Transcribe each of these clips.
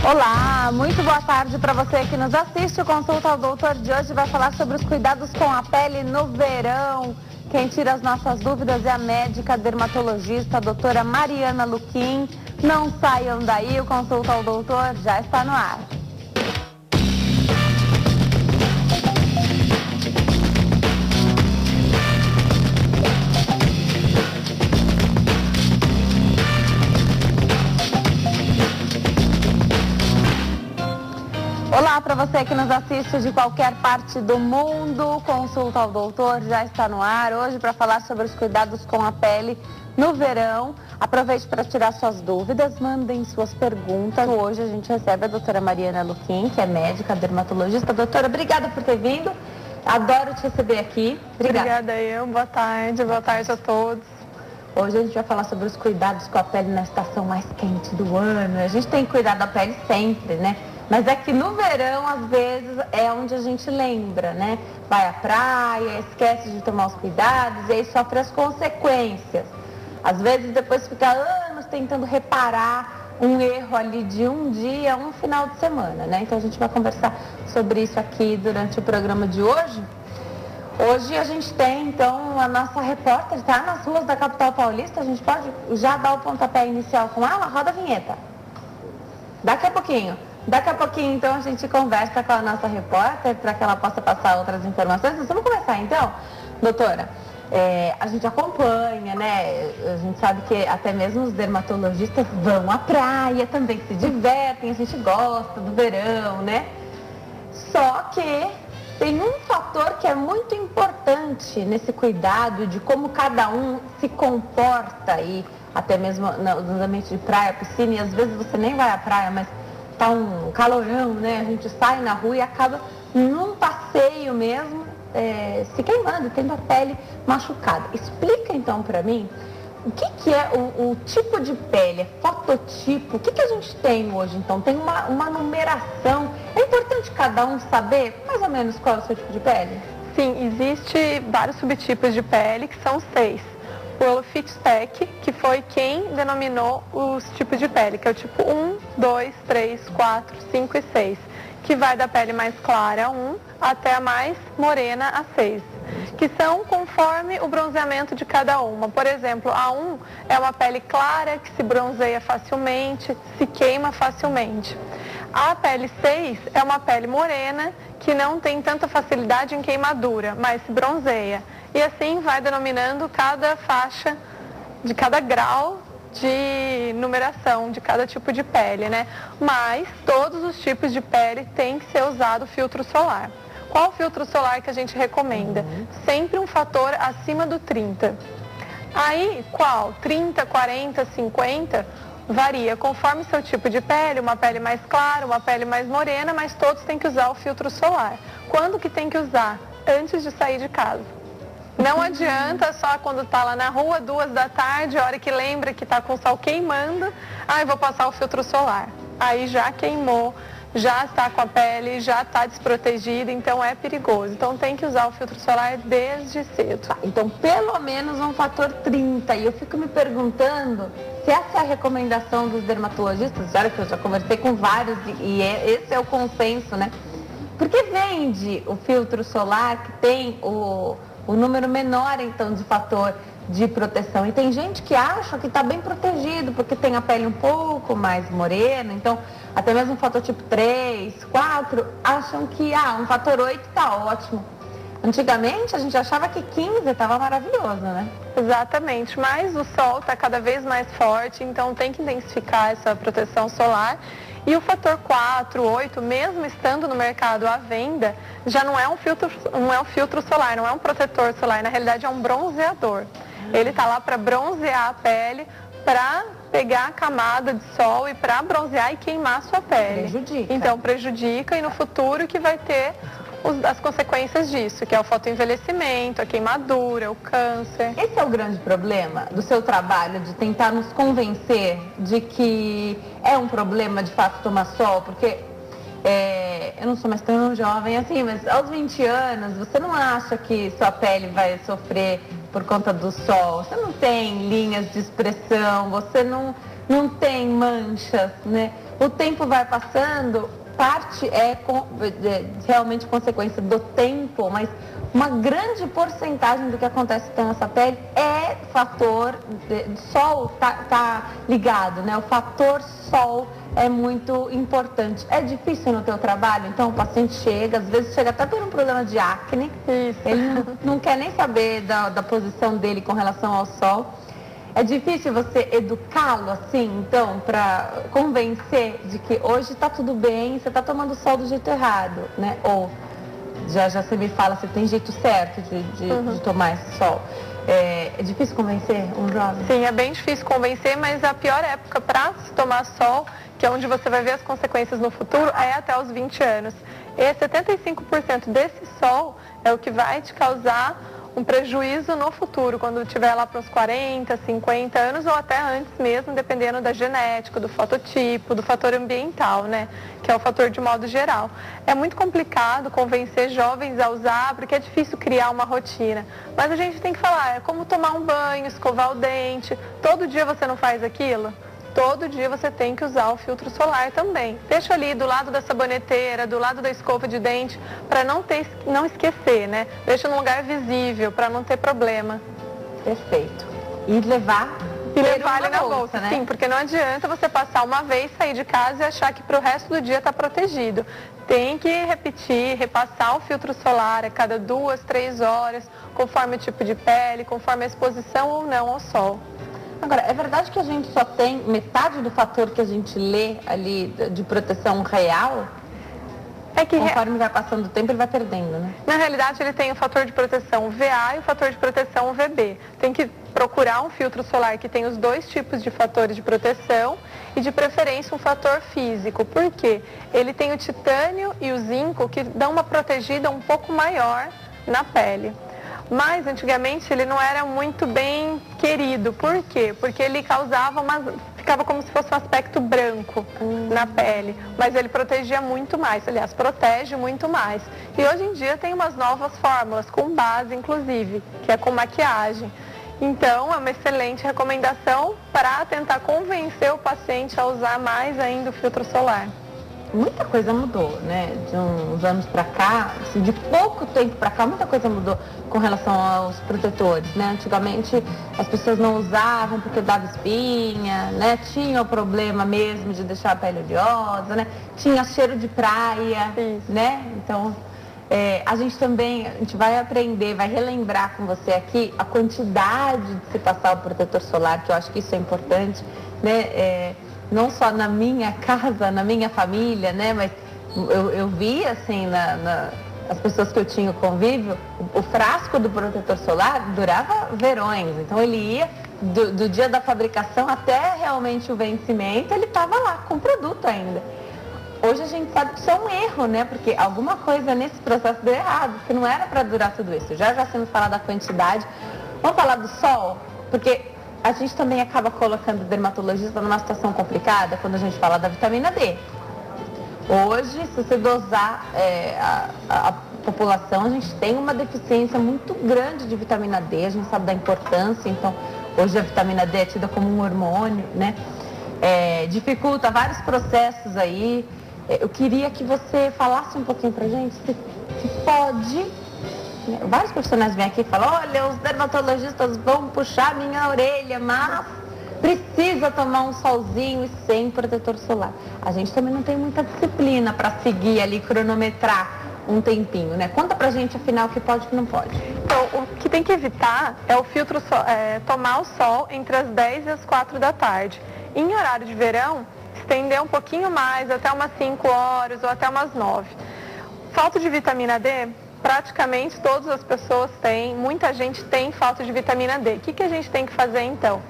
Olá, muito boa tarde para você que nos assiste. O Consulta ao Doutor de hoje vai falar sobre os cuidados com a pele no verão. Quem tira as nossas dúvidas é a médica dermatologista, a doutora Mariana Luquim. Não saiam daí, o Consulta ao Doutor já está no ar. Olá para você que nos assiste de qualquer parte do mundo, Consulta ao Doutor já está no ar hoje para falar sobre os cuidados com a pele no verão. Aproveite para tirar suas dúvidas, mandem suas perguntas. Hoje a gente recebe a doutora Mariana Luquim, que é médica dermatologista. Doutora, obrigada por ter vindo, adoro te receber aqui. Obrigada eu, boa tarde a todos. Hoje a gente vai falar sobre os cuidados com a pele na estação mais quente do ano. A gente tem que cuidar da pele sempre, né? Mas é que no verão, às vezes, é onde a gente lembra, né? Vai à praia, esquece de tomar os cuidados e aí sofre as consequências. Às vezes, depois fica anos tentando reparar um erro ali de um dia, um final de semana, né? Então, a gente vai conversar sobre isso aqui durante o programa de hoje. Hoje a gente tem, então, a nossa repórter, tá nas ruas da capital paulista. A gente pode já dar o pontapé inicial com ela? Roda a vinheta. Daqui a pouquinho, então, a gente conversa com a nossa repórter para que ela possa passar outras informações. Vamos começar, então, doutora? A gente acompanha, né? A gente sabe que até mesmo os dermatologistas vão à praia, também se divertem, a gente gosta do verão, né? Só que tem um fator que é muito importante nesse cuidado de como cada um se comporta aí, até mesmo nos ambientes de praia, piscina, e às vezes você nem vai à praia, mas tá um calorão, né? A gente sai na rua e acaba num passeio mesmo, se queimando, tendo a pele machucada. Explica então para mim o que é o tipo de pele, é fototipo, o que a gente tem hoje então? Tem uma numeração, é importante cada um saber mais ou menos qual é o seu tipo de pele? Sim, existe vários subtipos de pele, que são 6. O Fitspec, que foi quem denominou os tipos de pele, que é o tipo 1, 2, 3, 4, 5 e 6, que vai da pele mais clara, 1, até a mais morena, a 6, que são conforme o bronzeamento de cada uma. Por exemplo, a 1 é uma pele clara, que se bronzeia facilmente, se queima facilmente. A pele 6 é uma pele morena, que não tem tanta facilidade em queimadura, mas se bronzeia. E assim vai denominando cada faixa, de cada grau de numeração, de cada tipo de pele, né? Mas todos os tipos de pele têm que ser usado filtro solar. Qual filtro solar que a gente recomenda? Sempre um fator acima do 30. Aí, qual? 30, 40, 50? Varia conforme seu tipo de pele, uma pele mais clara, uma pele mais morena, mas todos têm que usar o filtro solar. Quando que tem que usar? Antes de sair de casa. Não adianta só quando está lá na rua, 2 da tarde, a hora que lembra que está com o sol queimando, vou passar o filtro solar. Aí já queimou, já está com a pele, já está desprotegida, então é perigoso. Então tem que usar o filtro solar desde cedo. Então pelo menos um fator 30. E eu fico me perguntando se essa é a recomendação dos dermatologistas, já que eu já conversei com vários e esse é o consenso, né? Porque vende o filtro solar que tem o número menor, então, de fator de proteção. E tem gente que acha que está bem protegido, porque tem a pele um pouco mais morena, então, até mesmo um fator tipo 3, 4, acham que, um fator 8 está ótimo. Antigamente, a gente achava que 15 estava maravilhoso, né? Exatamente, mas o sol está cada vez mais forte, então tem que intensificar essa proteção solar. E o fator 4, 8, mesmo estando no mercado à venda, já não é um filtro solar, não é um protetor solar, na realidade é um bronzeador. Ele está lá para bronzear a pele, para pegar a camada de sol e para bronzear e queimar a sua pele. Prejudica. Então prejudica, e no futuro que vai ter as consequências disso, que é o fotoenvelhecimento, a queimadura, o câncer. Esse é o grande problema do seu trabalho, de tentar nos convencer de que é um problema de fato tomar sol, porque eu não sou mais tão jovem assim, mas aos 20 anos, você não acha que sua pele vai sofrer por conta do sol? Você não tem linhas de expressão, você não tem manchas, né? O tempo vai passando, parte realmente consequência do tempo, mas uma grande porcentagem do que acontece com a nossa pele é fator sol, tá ligado, né? O fator sol é muito importante. É difícil no teu trabalho, então o paciente chega, às vezes chega até por um problema de acne, ele não quer nem saber da posição dele com relação ao sol. É difícil você educá-lo assim, então, para convencer de que hoje está tudo bem, você está tomando sol do jeito errado, né? Ou já você me fala se tem jeito certo de tomar esse sol. É difícil convencer um jovem? Sim, é bem difícil convencer, mas a pior época para se tomar sol, que é onde você vai ver as consequências no futuro, é até os 20 anos. E 75% desse sol é o que vai te causar um prejuízo no futuro, quando tiver lá para uns 40, 50 anos ou até antes mesmo, dependendo da genética, do fototipo, do fator ambiental, né? Que é o fator de modo geral. É muito complicado convencer jovens a usar, porque é difícil criar uma rotina. Mas a gente tem que falar, é como tomar um banho, escovar o dente. Todo dia você não faz aquilo? Todo dia você tem que usar o filtro solar também. Deixa ali do lado da saboneteira, do lado da escova de dente, para não esquecer, né? Deixa num lugar visível, para não ter problema. Perfeito. E levar ele na bolsa, né? Sim, porque não adianta você passar uma vez, sair de casa e achar que para o resto do dia está protegido. Tem que repetir, repassar o filtro solar a cada 2, 3 horas, conforme o tipo de pele, conforme a exposição ou não ao sol. Agora, é verdade que a gente só tem metade do fator que a gente lê ali de proteção real? É que conforme vai passando o tempo, ele vai perdendo, né? Na realidade, ele tem o fator de proteção VA e o fator de proteção VB. Tem que procurar um filtro solar que tem os dois tipos de fatores de proteção e, de preferência, um fator físico. Por quê? Ele tem o titânio e o zinco que dão uma protegida um pouco maior na pele. Mas antigamente ele não era muito bem querido. Por quê? Porque ele ficava como se fosse um aspecto branco na pele. Mas ele protegia muito mais, aliás, protege muito mais. E hoje em dia tem umas novas fórmulas, com base inclusive, que é com maquiagem. Então é uma excelente recomendação para tentar convencer o paciente a usar mais ainda o filtro solar. Muita coisa mudou, né? De uns anos para cá, assim, de pouco tempo para cá, muita coisa mudou com relação aos protetores, né? Antigamente as pessoas não usavam porque dava espinha, né? Tinha o problema mesmo de deixar a pele oleosa, né? Tinha cheiro de praia, né? Então, a gente vai aprender, vai relembrar com você aqui a quantidade de se passar o protetor solar, que eu acho que isso é importante, né? Não só na minha casa, na minha família, né? Mas eu vi, assim, as pessoas que eu tinha convívio, o frasco do protetor solar durava verões. Então ele ia do dia da fabricação até realmente o vencimento, ele estava lá com o produto ainda. Hoje a gente sabe que isso é um erro, né? Porque alguma coisa nesse processo deu errado, porque não era para durar tudo isso. Já sendo falar da quantidade. Vamos falar do sol? Porque a gente também acaba colocando o dermatologista numa situação complicada quando a gente fala da vitamina D. Hoje, se você dosar a população, a gente tem uma deficiência muito grande de vitamina D, a gente sabe da importância, então hoje a vitamina D é tida como um hormônio, né? Dificulta vários processos aí. Eu queria que você falasse um pouquinho pra gente se pode. Vários profissionais vêm aqui e falam, olha, os dermatologistas vão puxar minha orelha, mas precisa tomar um solzinho e sem protetor solar. A gente também não tem muita disciplina para seguir ali, cronometrar um tempinho, né? Conta pra gente, afinal, o que pode e o que não pode. Então, o que tem que evitar é o filtro tomar o sol entre as 10 e as 4 da tarde. Em horário de verão, estender um pouquinho mais, até umas 5 horas ou até umas 9. Falta de vitamina D, praticamente todas as pessoas têm, muita gente tem falta de vitamina D. O que a gente tem que fazer então?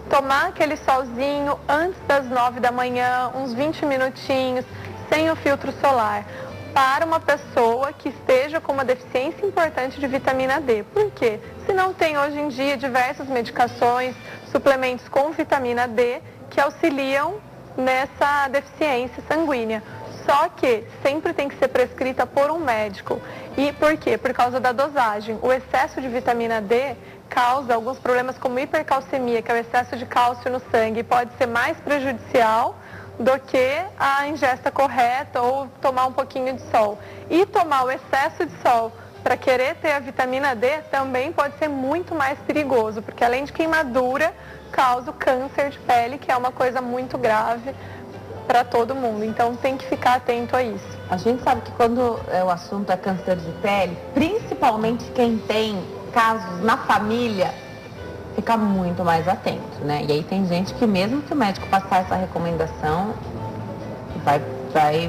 Tomar aquele solzinho antes das 9 da manhã, uns 20 minutinhos, sem o filtro solar, para uma pessoa que esteja com uma deficiência importante de vitamina D. Por quê? Se não tem hoje em dia diversas medicações, suplementos com vitamina D que auxiliam nessa deficiência sanguínea. Só que sempre tem que ser prescrita por um médico. E por quê? Por causa da dosagem. O excesso de vitamina D causa alguns problemas como hipercalcemia, que é o excesso de cálcio no sangue, e pode ser mais prejudicial do que a ingesta correta ou tomar um pouquinho de sol. E tomar o excesso de sol para querer ter a vitamina D também pode ser muito mais perigoso, porque além de queimadura, causa o câncer de pele, que é uma coisa muito grave para todo mundo. Então tem que ficar atento a isso. A gente sabe que quando o assunto é câncer de pele, principalmente quem tem casos na família, fica muito mais atento, né? E aí tem gente que mesmo que o médico passar essa recomendação, vai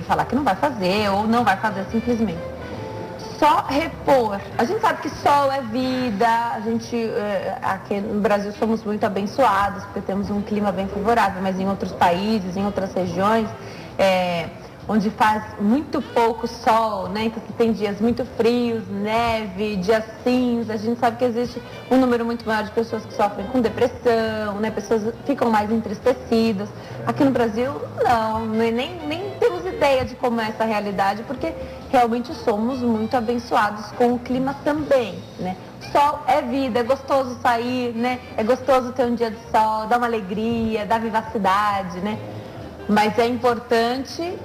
falar que não vai fazer ou não vai fazer simplesmente. Só repor. A gente sabe que sol é vida, a gente aqui no Brasil somos muito abençoados porque temos um clima bem favorável, mas em outros países, em outras regiões, onde faz muito pouco sol, né? Então tem dias muito frios, neve, dias cinza. A gente sabe que existe um número muito maior de pessoas que sofrem com depressão, né? Pessoas ficam mais entristecidas. Aqui no Brasil, não, nem temos ideia de como é essa realidade, porque realmente somos muito abençoados com o clima também, né? Sol é vida, é gostoso sair, né? É gostoso ter um dia de sol, dá uma alegria, dá vivacidade, né? Mas é importante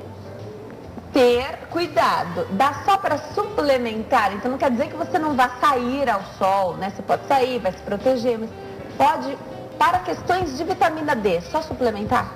ter cuidado. Dá só para suplementar, então não quer dizer que você não vá sair ao sol, né? Você pode sair, vai se proteger, mas pode, para questões de vitamina D, só suplementar?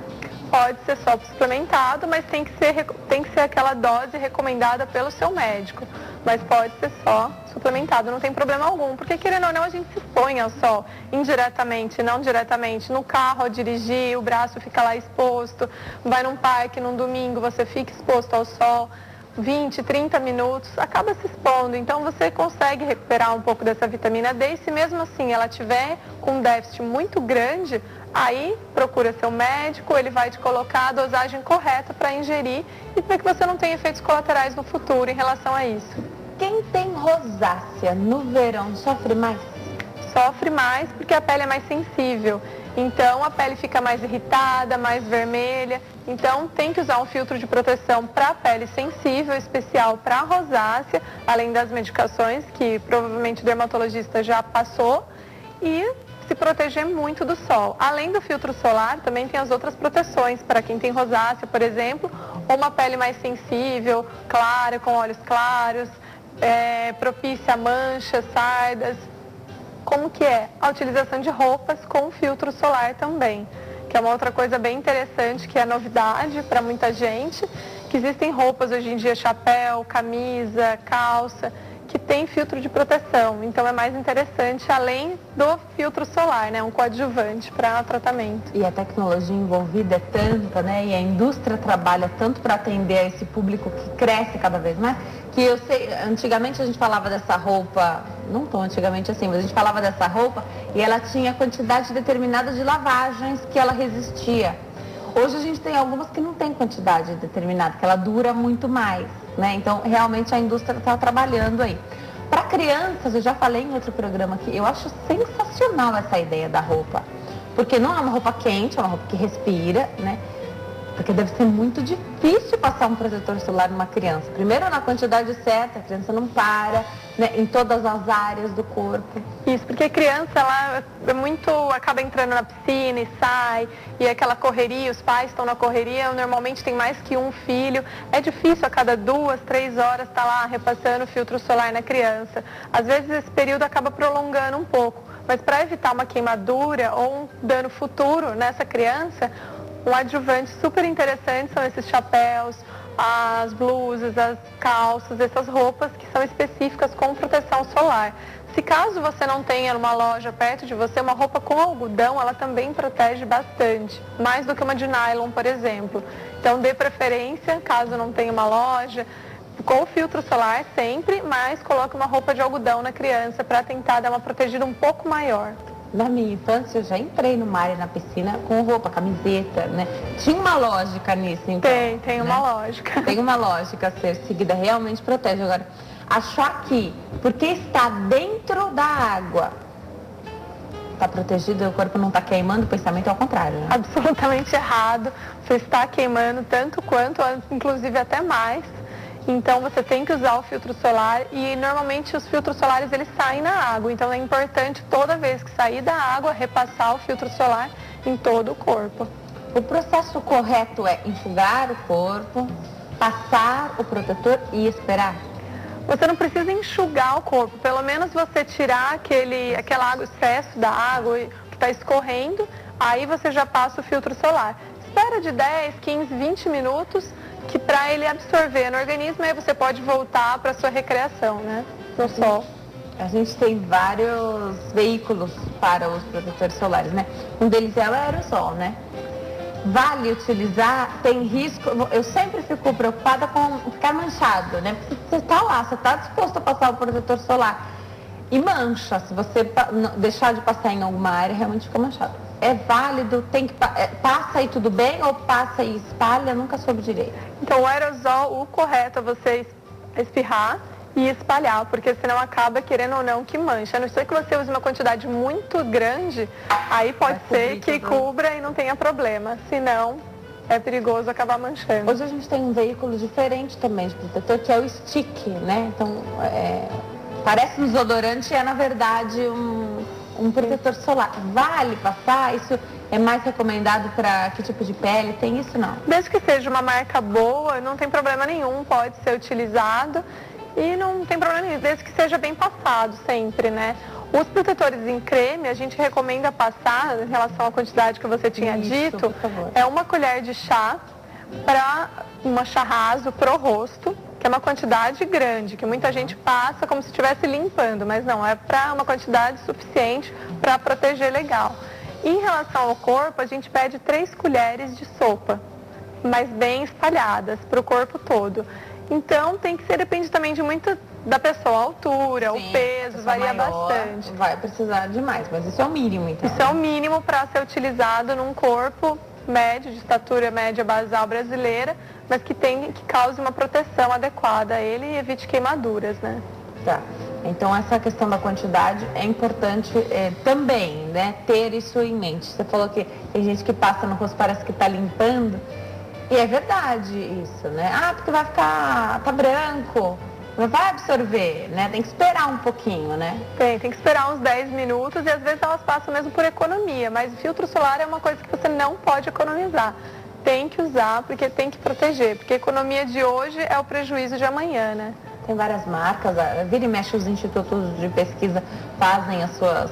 Pode ser só suplementado, mas tem que ser aquela dose recomendada pelo seu médico. Mas pode ser só suplementado, não tem problema algum, porque querendo ou não a gente se expõe ao sol, indiretamente, não diretamente. No carro ao dirigir, o braço fica lá exposto, vai num parque num domingo, você fica exposto ao sol 20, 30 minutos, acaba se expondo. Então você consegue recuperar um pouco dessa vitamina D e se mesmo assim ela tiver com um déficit muito grande, aí procura seu médico, ele vai te colocar a dosagem correta para ingerir e para que você não tenha efeitos colaterais no futuro em relação a isso. Quem tem rosácea no verão sofre mais? Sofre mais porque a pele é mais sensível. Então a pele fica mais irritada, mais vermelha. Então tem que usar um filtro de proteção para a pele sensível, especial para a rosácea, além das medicações que provavelmente o dermatologista já passou, e se proteger muito do sol. Além do filtro solar, também tem as outras proteções para quem tem rosácea, por exemplo, ou uma pele mais sensível, clara, com olhos claros, propícia a manchas, sardas. Como que é? A utilização de roupas com filtro solar também, que é uma outra coisa bem interessante, que é novidade para muita gente, que existem roupas hoje em dia, chapéu, camisa, calça, que tem filtro de proteção. Então é mais interessante, além do filtro solar, né? Um coadjuvante para tratamento. E a tecnologia envolvida é tanta, né? E a indústria trabalha tanto para atender a esse público que cresce cada vez mais, que eu sei, antigamente a gente falava dessa roupa, não tão antigamente assim, mas a gente falava dessa roupa e ela tinha quantidade determinada de lavagens que ela resistia. Hoje a gente tem algumas que não tem quantidade determinada, que ela dura muito mais, né? Então, realmente a indústria está trabalhando aí. Para crianças, eu já falei em outro programa aqui, eu acho sensacional essa ideia da roupa. Porque não é uma roupa quente, é uma roupa que respira, né? Porque deve ser muito difícil passar um protetor solar numa criança. Primeiro, na quantidade certa, a criança não para, né, em todas as áreas do corpo. Isso, porque a criança, ela acaba entrando na piscina e sai, e aquela correria, os pais estão na correria, normalmente tem mais que um filho. É difícil a cada 2, 3 horas estar lá repassando o filtro solar na criança. Às vezes esse período acaba prolongando um pouco, mas para evitar uma queimadura ou um dano futuro nessa criança, um adjuvante super interessante são esses chapéus, as blusas, as calças, essas roupas que são específicas com proteção solar. Se caso você não tenha numa loja perto de você, uma roupa com algodão, ela também protege bastante, mais do que uma de nylon, por exemplo. Então dê preferência, caso não tenha uma loja, com o filtro solar sempre, mas coloque uma roupa de algodão na criança para tentar dar uma protegida um pouco maior. Na minha infância, eu já entrei no mar e na piscina com roupa, camiseta, né? Tinha uma lógica nisso, então. Tem uma lógica. Tem uma lógica a ser seguida, realmente protege. Agora, achar que, porque está dentro da água, está protegido e o corpo não está queimando, o pensamento é ao contrário, né? Absolutamente errado. Você está queimando tanto quanto, inclusive até mais. Então você tem que usar o filtro solar e normalmente os filtros solares eles saem na água. Então é importante toda vez que sair da água repassar o filtro solar em todo o corpo. O processo correto é enxugar o corpo, passar o protetor e esperar? Você não precisa enxugar o corpo, pelo menos você tirar aquela água, excesso da água que está escorrendo, aí você já passa o filtro solar. Espera de 10, 15, 20 minutos, que para ele absorver no organismo, aí você pode voltar para sua recreação, né, no sol. A gente tem vários veículos para os protetores solares, né? Um deles é o aerosol, né? Vale utilizar, tem risco, eu sempre fico preocupada com ficar manchado, né? Porque você está lá, você está disposto a passar o protetor solar e mancha, se você deixar de passar em alguma área, realmente fica manchado. É válido, passa e tudo bem, ou passa e espalha, nunca soube direito. Então o aerosol, o correto é você espirrar e espalhar, porque senão acaba, querendo ou não, que mancha. A não ser que você use uma quantidade muito grande, aí pode ser que cubra e não tenha problema. Senão, é perigoso acabar manchando. Hoje a gente tem um veículo diferente também de protetor, que é o stick, né? Então, parece um desodorante e é, na verdade, um protetor solar. Vale passar? Isso é mais recomendado para que tipo de pele? Tem isso, não? Desde que seja uma marca boa, não tem problema nenhum, pode ser utilizado. E não tem problema nenhum, desde que seja bem passado sempre, né? Os protetores em creme, a gente recomenda passar, em relação à quantidade que você tinha dito, é uma colher de chá para uma chá raso pro rosto, que é uma quantidade grande, que muita gente passa como se estivesse limpando, mas não, é para uma quantidade suficiente para proteger legal. Em relação ao corpo, a gente pede 3 colheres de sopa, mas bem espalhadas para o corpo todo. Então, depende também de muito da pessoa, a altura, o peso, varia bastante. Vai precisar de mais, mas isso é o mínimo, então. Isso é o mínimo para ser utilizado num corpo médio, de estatura média basal brasileira, mas que cause uma proteção adequada a ele e evite queimaduras, né? Tá. Então, essa questão da quantidade é importante também, né? Ter isso em mente. Você falou que tem gente que passa no rosto, parece que está limpando. E é verdade isso, né? Porque tá branco, não vai absorver, né? Tem que esperar um pouquinho, né? Tem que esperar uns 10 minutos e às vezes elas passam mesmo por economia, mas o filtro solar é uma coisa que você não pode economizar. Tem que usar porque tem que proteger, porque a economia de hoje é o prejuízo de amanhã, né? Tem várias marcas, vira e mexe os institutos de pesquisa fazem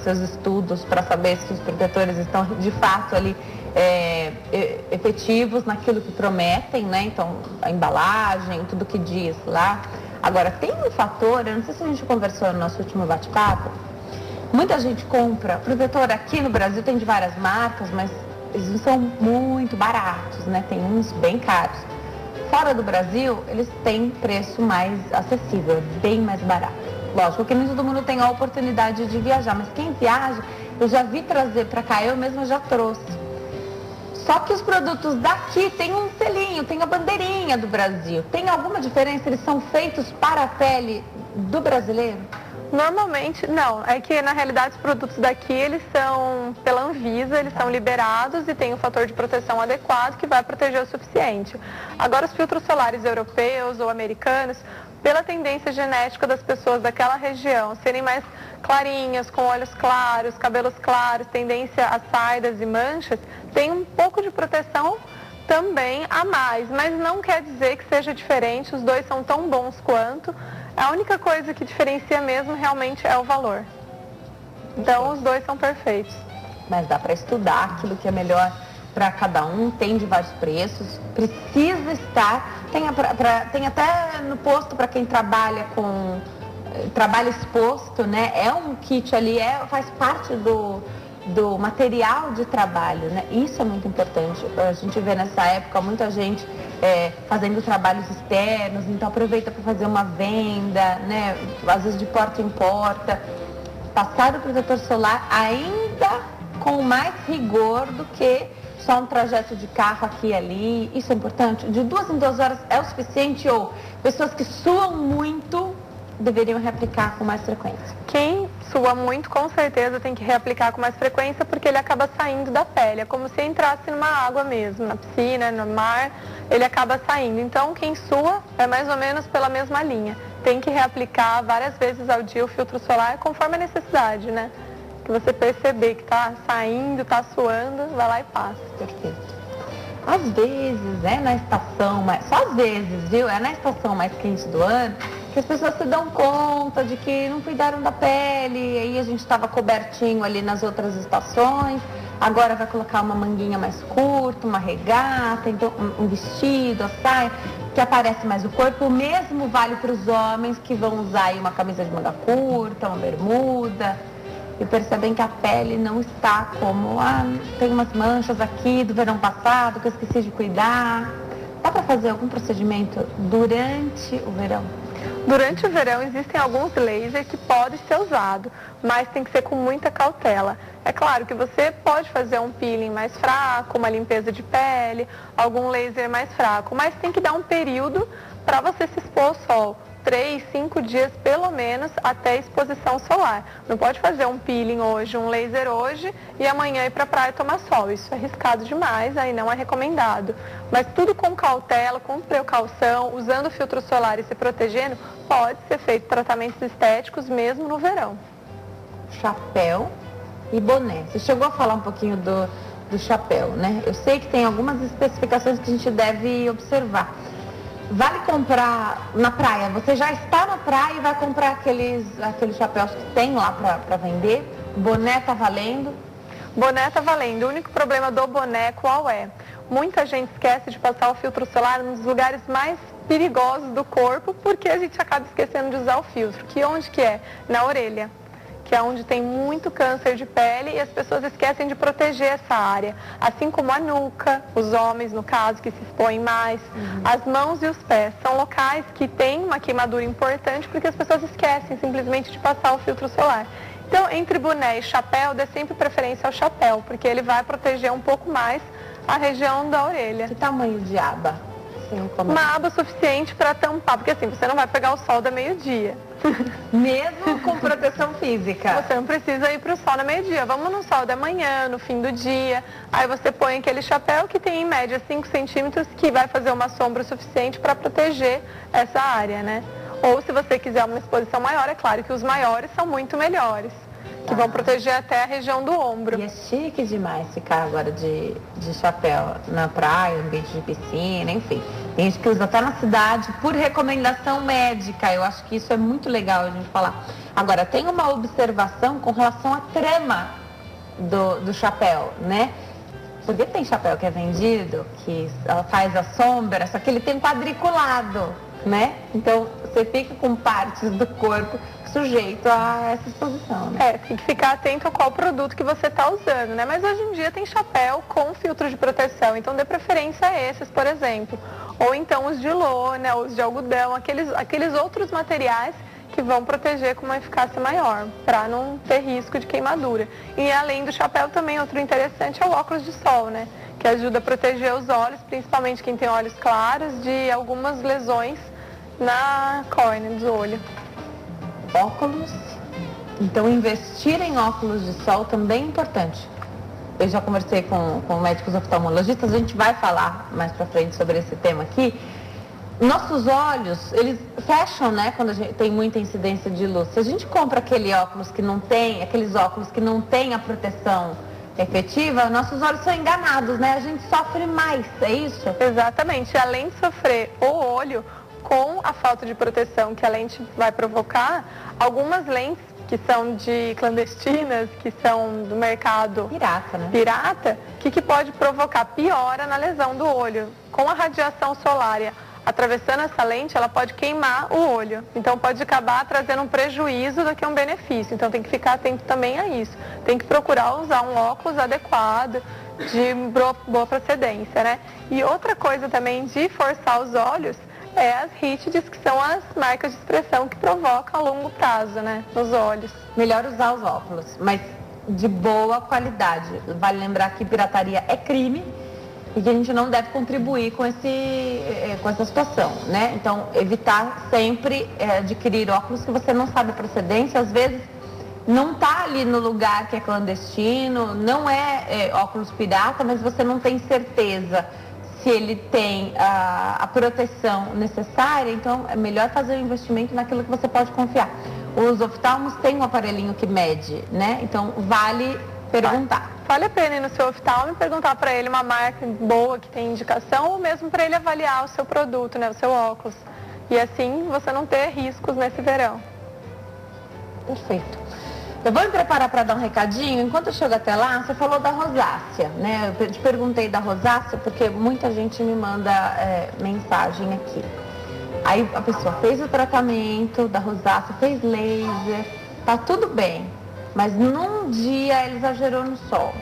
seus estudos para saber se os protetores estão de fato ali efetivos naquilo que prometem, né? Então, a embalagem, tudo que diz lá. Agora, tem um fator, eu não sei se a gente conversou no nosso último bate-papo, muita gente compra protetor aqui no Brasil, tem de várias marcas, mas eles não são muito baratos, né? Tem uns bem caros. Fora do Brasil, eles têm preço mais acessível, bem mais barato. Lógico que nem todo mundo tem a oportunidade de viajar, mas quem viaja, eu já vi trazer para cá, eu mesma já trouxe. Só que os produtos daqui têm um selinho, tem a bandeirinha do Brasil. Tem alguma diferença? Eles são feitos para a pele do brasileiro? Normalmente, não. É que, na realidade, os produtos daqui, eles são, pela Anvisa, eles são liberados e tem um fator de proteção adequado que vai proteger o suficiente. Agora, os filtros solares europeus ou americanos, pela tendência genética das pessoas daquela região serem mais clarinhas, com olhos claros, cabelos claros, tendência a sardas e manchas, tem um pouco de proteção também a mais, mas não quer dizer que seja diferente, os dois são tão bons quanto. A única coisa que diferencia mesmo realmente é o valor. Então, os dois são perfeitos. Mas dá para estudar aquilo que é melhor para cada um, tem de vários preços, precisa estar, tem até no posto para quem trabalha trabalho exposto, né? É um kit ali, faz parte do material de trabalho, né? Isso é muito importante. A gente vê nessa época muita gente fazendo trabalhos externos, então aproveita para fazer uma venda, né? Às vezes de porta em porta. Passar o protetor solar ainda com mais rigor do que só um trajeto de carro aqui e ali. Isso é importante. De 2 em 2 horas é o suficiente ou pessoas que suam muito deveriam reaplicar com mais frequência? Quem sua muito, com certeza, tem que reaplicar com mais frequência porque ele acaba saindo da pele. É como se entrasse numa água mesmo, na piscina, no mar, ele acaba saindo. Então, quem sua é mais ou menos pela mesma linha. Tem que reaplicar várias vezes ao dia o filtro solar conforme a necessidade, né? Que você perceber que está saindo, está suando, vai lá e passa. Perfeito. às vezes, na estação, só às vezes, viu? É na estação mais quente do ano que as pessoas se dão conta de que não cuidaram da pele, e aí a gente estava cobertinho ali nas outras estações, agora vai colocar uma manguinha mais curta, uma regata, então um vestido, a saia, que aparece mais o corpo. O mesmo vale para os homens que vão usar aí uma camisa de manga curta, uma bermuda, e percebem que a pele não está como, tem umas manchas aqui do verão passado que eu esqueci de cuidar. Dá para fazer algum procedimento durante o verão? Durante o verão existem alguns lasers que podem ser usados, mas tem que ser com muita cautela. É claro que você pode fazer um peeling mais fraco, uma limpeza de pele, algum laser mais fraco, mas tem que dar um período para você se expor ao sol. 3, 5 dias pelo menos até a exposição solar. Não pode fazer um peeling hoje, um laser hoje e amanhã ir para a praia tomar sol. Isso é arriscado demais, aí não é recomendado. Mas tudo com cautela, com precaução, usando filtro solar e se protegendo, pode ser feito tratamentos estéticos mesmo no verão. Chapéu e boné. Você chegou a falar um pouquinho do chapéu, né? Eu sei que tem algumas especificações que a gente deve observar. Vale comprar na praia? Você já está na praia e vai comprar aqueles chapéus que tem lá para vender? Boné tá valendo? Boné tá valendo. O único problema do boné qual é? Muita gente esquece de passar o filtro solar nos lugares mais perigosos do corpo, porque a gente acaba esquecendo de usar o filtro. Que onde que é? Na orelha, que é onde tem muito câncer de pele e as pessoas esquecem de proteger essa área. Assim como a nuca, os homens, no caso, que se expõem mais, as mãos e os pés. São locais que têm uma queimadura importante porque as pessoas esquecem simplesmente de passar o filtro solar. Então, entre boné e chapéu, dê sempre preferência ao chapéu, porque ele vai proteger um pouco mais a região da orelha. Que tamanho de aba? Uma aba suficiente para tampar, porque assim, você não vai pegar o sol da meio-dia. Mesmo com proteção física. Você não precisa ir para o sol no meio-dia. Vamos no sol da manhã, no fim do dia. Aí você põe aquele chapéu que tem em média 5 centímetros, que vai fazer uma sombra suficiente para proteger essa área, né? Ou se você quiser uma exposição maior, é claro que os maiores são muito melhores, que vão proteger até a região do ombro. E é chique demais ficar agora de chapéu na praia, ambiente de piscina, enfim. Tem gente que usa até na cidade por recomendação médica. Eu acho que isso é muito legal a gente falar. Agora, tem uma observação com relação à trama do chapéu, né? Porque tem chapéu que é vendido, que faz a sombra, só que ele tem quadriculado, né? Então, você fica com partes do corpo sujeito a essa exposição, né? Tem que ficar atento a qual produto que você está usando, né? Mas hoje em dia tem chapéu com filtro de proteção, então dê preferência a esses, por exemplo. Ou então os de lona, os de algodão, aqueles outros materiais que vão proteger com uma eficácia maior, para não ter risco de queimadura. E além do chapéu também, outro interessante é o óculos de sol, né? Que ajuda a proteger os olhos, principalmente quem tem olhos claros, de algumas lesões na córnea do olho. Óculos, então investir em óculos de sol também é importante. Eu já conversei com médicos oftalmologistas, a gente vai falar mais pra frente sobre esse tema aqui. Nossos olhos, eles fecham, né, quando a gente tem muita incidência de luz. Se a gente compra aqueles óculos que não tem a proteção efetiva, nossos olhos são enganados, né? A gente sofre mais, é isso? Exatamente, além de sofrer o olho, com a falta de proteção que a lente vai provocar, algumas lentes que são de clandestinas, que são do mercado pirata, né? Pirata, que pode provocar piora na lesão do olho. Com a radiação solar atravessando essa lente, ela pode queimar o olho. Então pode acabar trazendo um prejuízo do que um benefício. Então tem que ficar atento também a isso. Tem que procurar usar um óculos adequado, de boa procedência, né? E outra coisa também de forçar os olhos é as rítides, que são as marcas de expressão que provocam a longo prazo, né, nos olhos. Melhor usar os óculos, mas de boa qualidade. Vale lembrar que pirataria é crime e que a gente não deve contribuir com essa situação, né? Então, evitar sempre adquirir óculos que você não sabe a procedência, às vezes não está ali no lugar que é clandestino, não é óculos pirata, mas você não tem certeza se ele tem a proteção necessária, então é melhor fazer o investimento naquilo que você pode confiar. Os oftalmos têm um aparelhinho que mede, né? Então vale perguntar. vale a pena ir no seu oftalmo e perguntar para ele uma marca boa que tem indicação, ou mesmo para ele avaliar o seu produto, né, o seu óculos. E assim você não ter riscos nesse verão. Perfeito. Eu vou me preparar para dar um recadinho. Enquanto eu chego até lá, você falou da rosácea, né? Eu te perguntei da rosácea porque muita gente me manda mensagem aqui. Aí a pessoa fez o tratamento da rosácea, fez laser, tá tudo bem. Mas num dia ele exagerou no sol.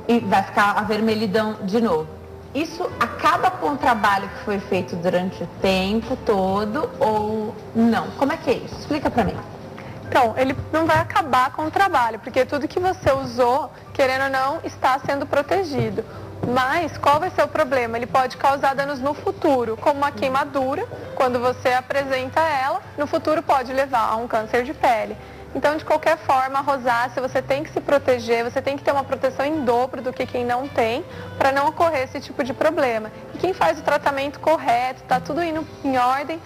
E vai ficar avermelhidão de novo. Isso acaba com o trabalho que foi feito durante o tempo todo ou não? Como é que é isso? Explica para mim. Então, ele não vai acabar com o trabalho, porque tudo que você usou, querendo ou não, está sendo protegido. Mas qual vai ser o problema? Ele pode causar danos no futuro, como uma queimadura, quando você apresenta ela, no futuro pode levar a um câncer de pele. Então, de qualquer forma, a rosácea, você tem que se proteger, você tem que ter uma proteção em dobro do que quem não tem, para não ocorrer esse tipo de problema. E quem faz o tratamento correto, está tudo indo em ordem,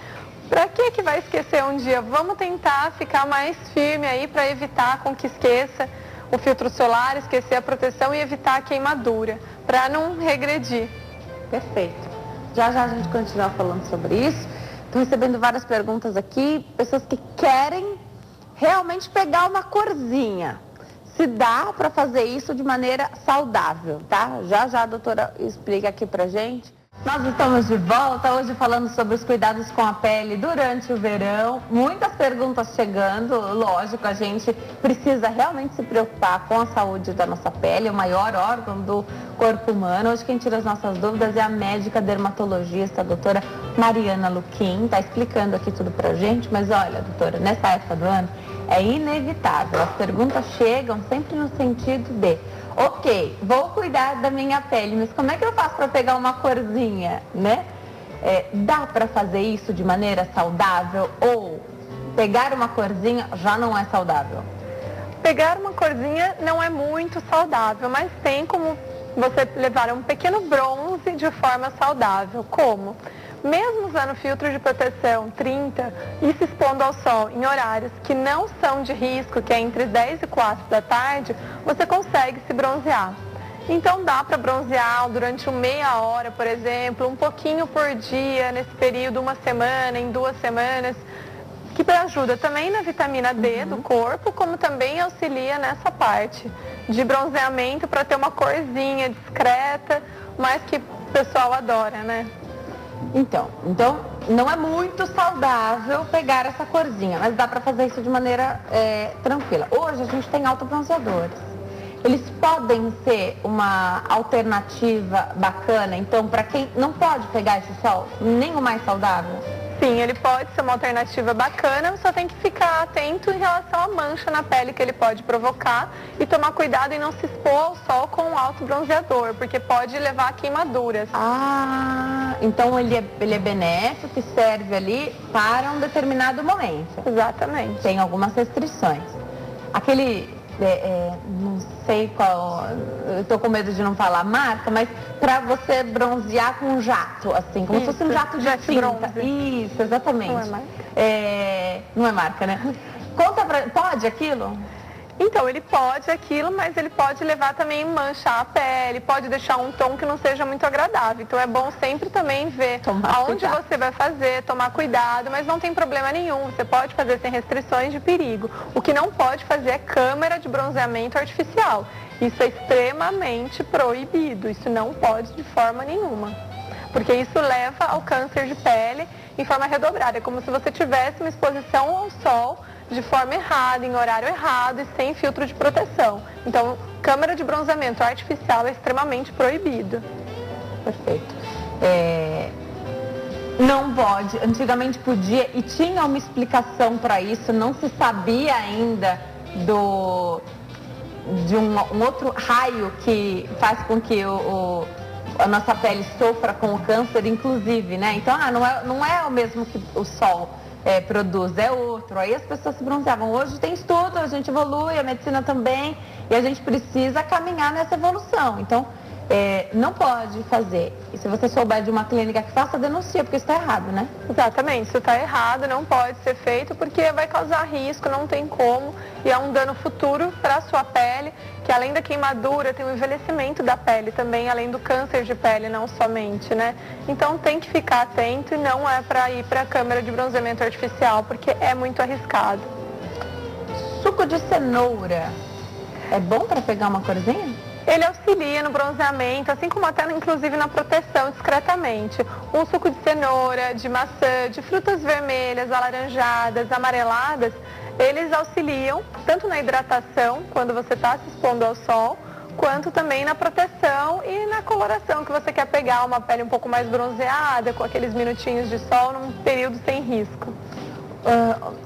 para que vai esquecer um dia? Vamos tentar ficar mais firme aí para evitar com que esqueça o filtro solar, esquecer a proteção e evitar a queimadura, para não regredir. Perfeito. Já já a gente continua falando sobre isso. Estou recebendo várias perguntas aqui, pessoas que querem realmente pegar uma corzinha. Se dá para fazer isso de maneira saudável, tá? Já já a doutora explica aqui pra gente. Nós estamos de volta hoje falando sobre os cuidados com a pele durante o verão. Muitas perguntas chegando, lógico, a gente precisa realmente se preocupar com a saúde da nossa pele, o maior órgão do corpo humano. Hoje quem tira as nossas dúvidas é a médica dermatologista, a doutora Mariana Luquim, está explicando aqui tudo pra gente, mas olha, doutora, nessa época do ano é inevitável, as perguntas chegam sempre no sentido de: ok, vou cuidar da minha pele, mas como é que eu faço para pegar uma corzinha, né? Dá para fazer isso de maneira saudável ou pegar uma corzinha já não é saudável? Pegar uma corzinha não é muito saudável, mas tem como você levar um pequeno bronze de forma saudável. Como? Mesmo usando filtro de proteção 30 e se expondo ao sol em horários que não são de risco, que é entre 10 e 4 da tarde, você consegue se bronzear. Então dá para bronzear durante meia hora, por exemplo, um pouquinho por dia, nesse período, uma semana, em 2 semanas, que ajuda também na vitamina D do corpo, como também auxilia nessa parte de bronzeamento para ter uma corzinha discreta, mas que o pessoal adora, né? Então, não é muito saudável pegar essa corzinha, mas dá para fazer isso de maneira tranquila. Hoje a gente tem autobronzeadores. Eles podem ser uma alternativa bacana, então, para quem não pode pegar esse sol, nem o mais saudável? Sim, ele pode ser uma alternativa bacana, só tem que ficar atento em relação à mancha na pele que ele pode provocar e tomar cuidado em não se expor ao sol com um autobronzeador, porque pode levar a queimaduras. Ah, então ele é benéfico e serve ali para um determinado momento. Exatamente. Tem algumas restrições. Aquele, não sei qual, eu tô com medo de não falar a marca, mas para você bronzear com um jato, assim, como se fosse um jato de tinta. Isso, exatamente. Não é marca? Não é marca, né? Pode aquilo? Então, ele pode aquilo, mas ele pode levar também manchar a pele, pode deixar um tom que não seja muito agradável. Então, é bom sempre também ver aonde você vai fazer, tomar cuidado, mas não tem problema nenhum. Você pode fazer sem restrições de perigo. O que não pode fazer é câmera de bronzeamento artificial. Isso é extremamente proibido. Isso não pode de forma nenhuma. Porque isso leva ao câncer de pele em forma redobrada. É como se você tivesse uma exposição ao sol de forma errada, em horário errado e sem filtro de proteção. Então, câmera de bronzeamento artificial é extremamente proibido. Perfeito. Não pode, antigamente podia e tinha uma explicação para isso, não se sabia ainda de um outro raio que faz com que a nossa pele sofra com o câncer, inclusive, né? Então, não é o mesmo que o sol produz, é outro. Aí as pessoas se bronzeavam. Hoje tem estudo, a gente evolui, a medicina também, e a gente precisa caminhar nessa evolução. Então, não pode fazer. E se você souber de uma clínica que faça, denuncia, porque isso está errado, né? Exatamente, isso está errado, não pode ser feito porque vai causar risco, não tem como, e é um dano futuro para a sua pele, que além da queimadura tem o envelhecimento da pele também, além do câncer de pele, não somente, né? Então tem que ficar atento e não é para ir para a câmara de bronzeamento artificial, porque é muito arriscado. Suco de cenoura é bom para pegar uma corzinha? Ele auxilia no bronzeamento, assim como até inclusive na proteção discretamente. Um suco de cenoura, de maçã, de frutas vermelhas, alaranjadas, amareladas, eles auxiliam tanto na hidratação, quando você está se expondo ao sol, quanto também na proteção e na coloração, que você quer pegar uma pele um pouco mais bronzeada, com aqueles minutinhos de sol, num período sem risco.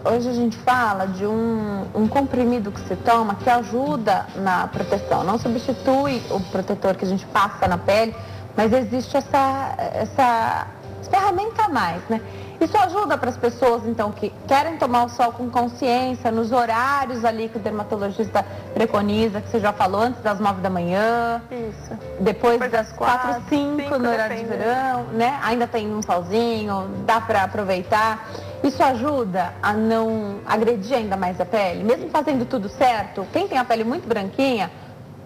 Hoje a gente fala de um comprimido que se toma que ajuda na proteção. Não substitui o protetor que a gente passa na pele, mas existe essa ferramenta a mais, né? Isso ajuda para as pessoas, então, que querem tomar o sol com consciência, nos horários ali que o dermatologista preconiza, que você já falou, antes das 9 da manhã. Isso. Depois das 4, 5 no horário de verão, né? Ainda tem um solzinho, dá para aproveitar. Isso ajuda a não agredir ainda mais a pele? Mesmo fazendo tudo certo, quem tem a pele muito branquinha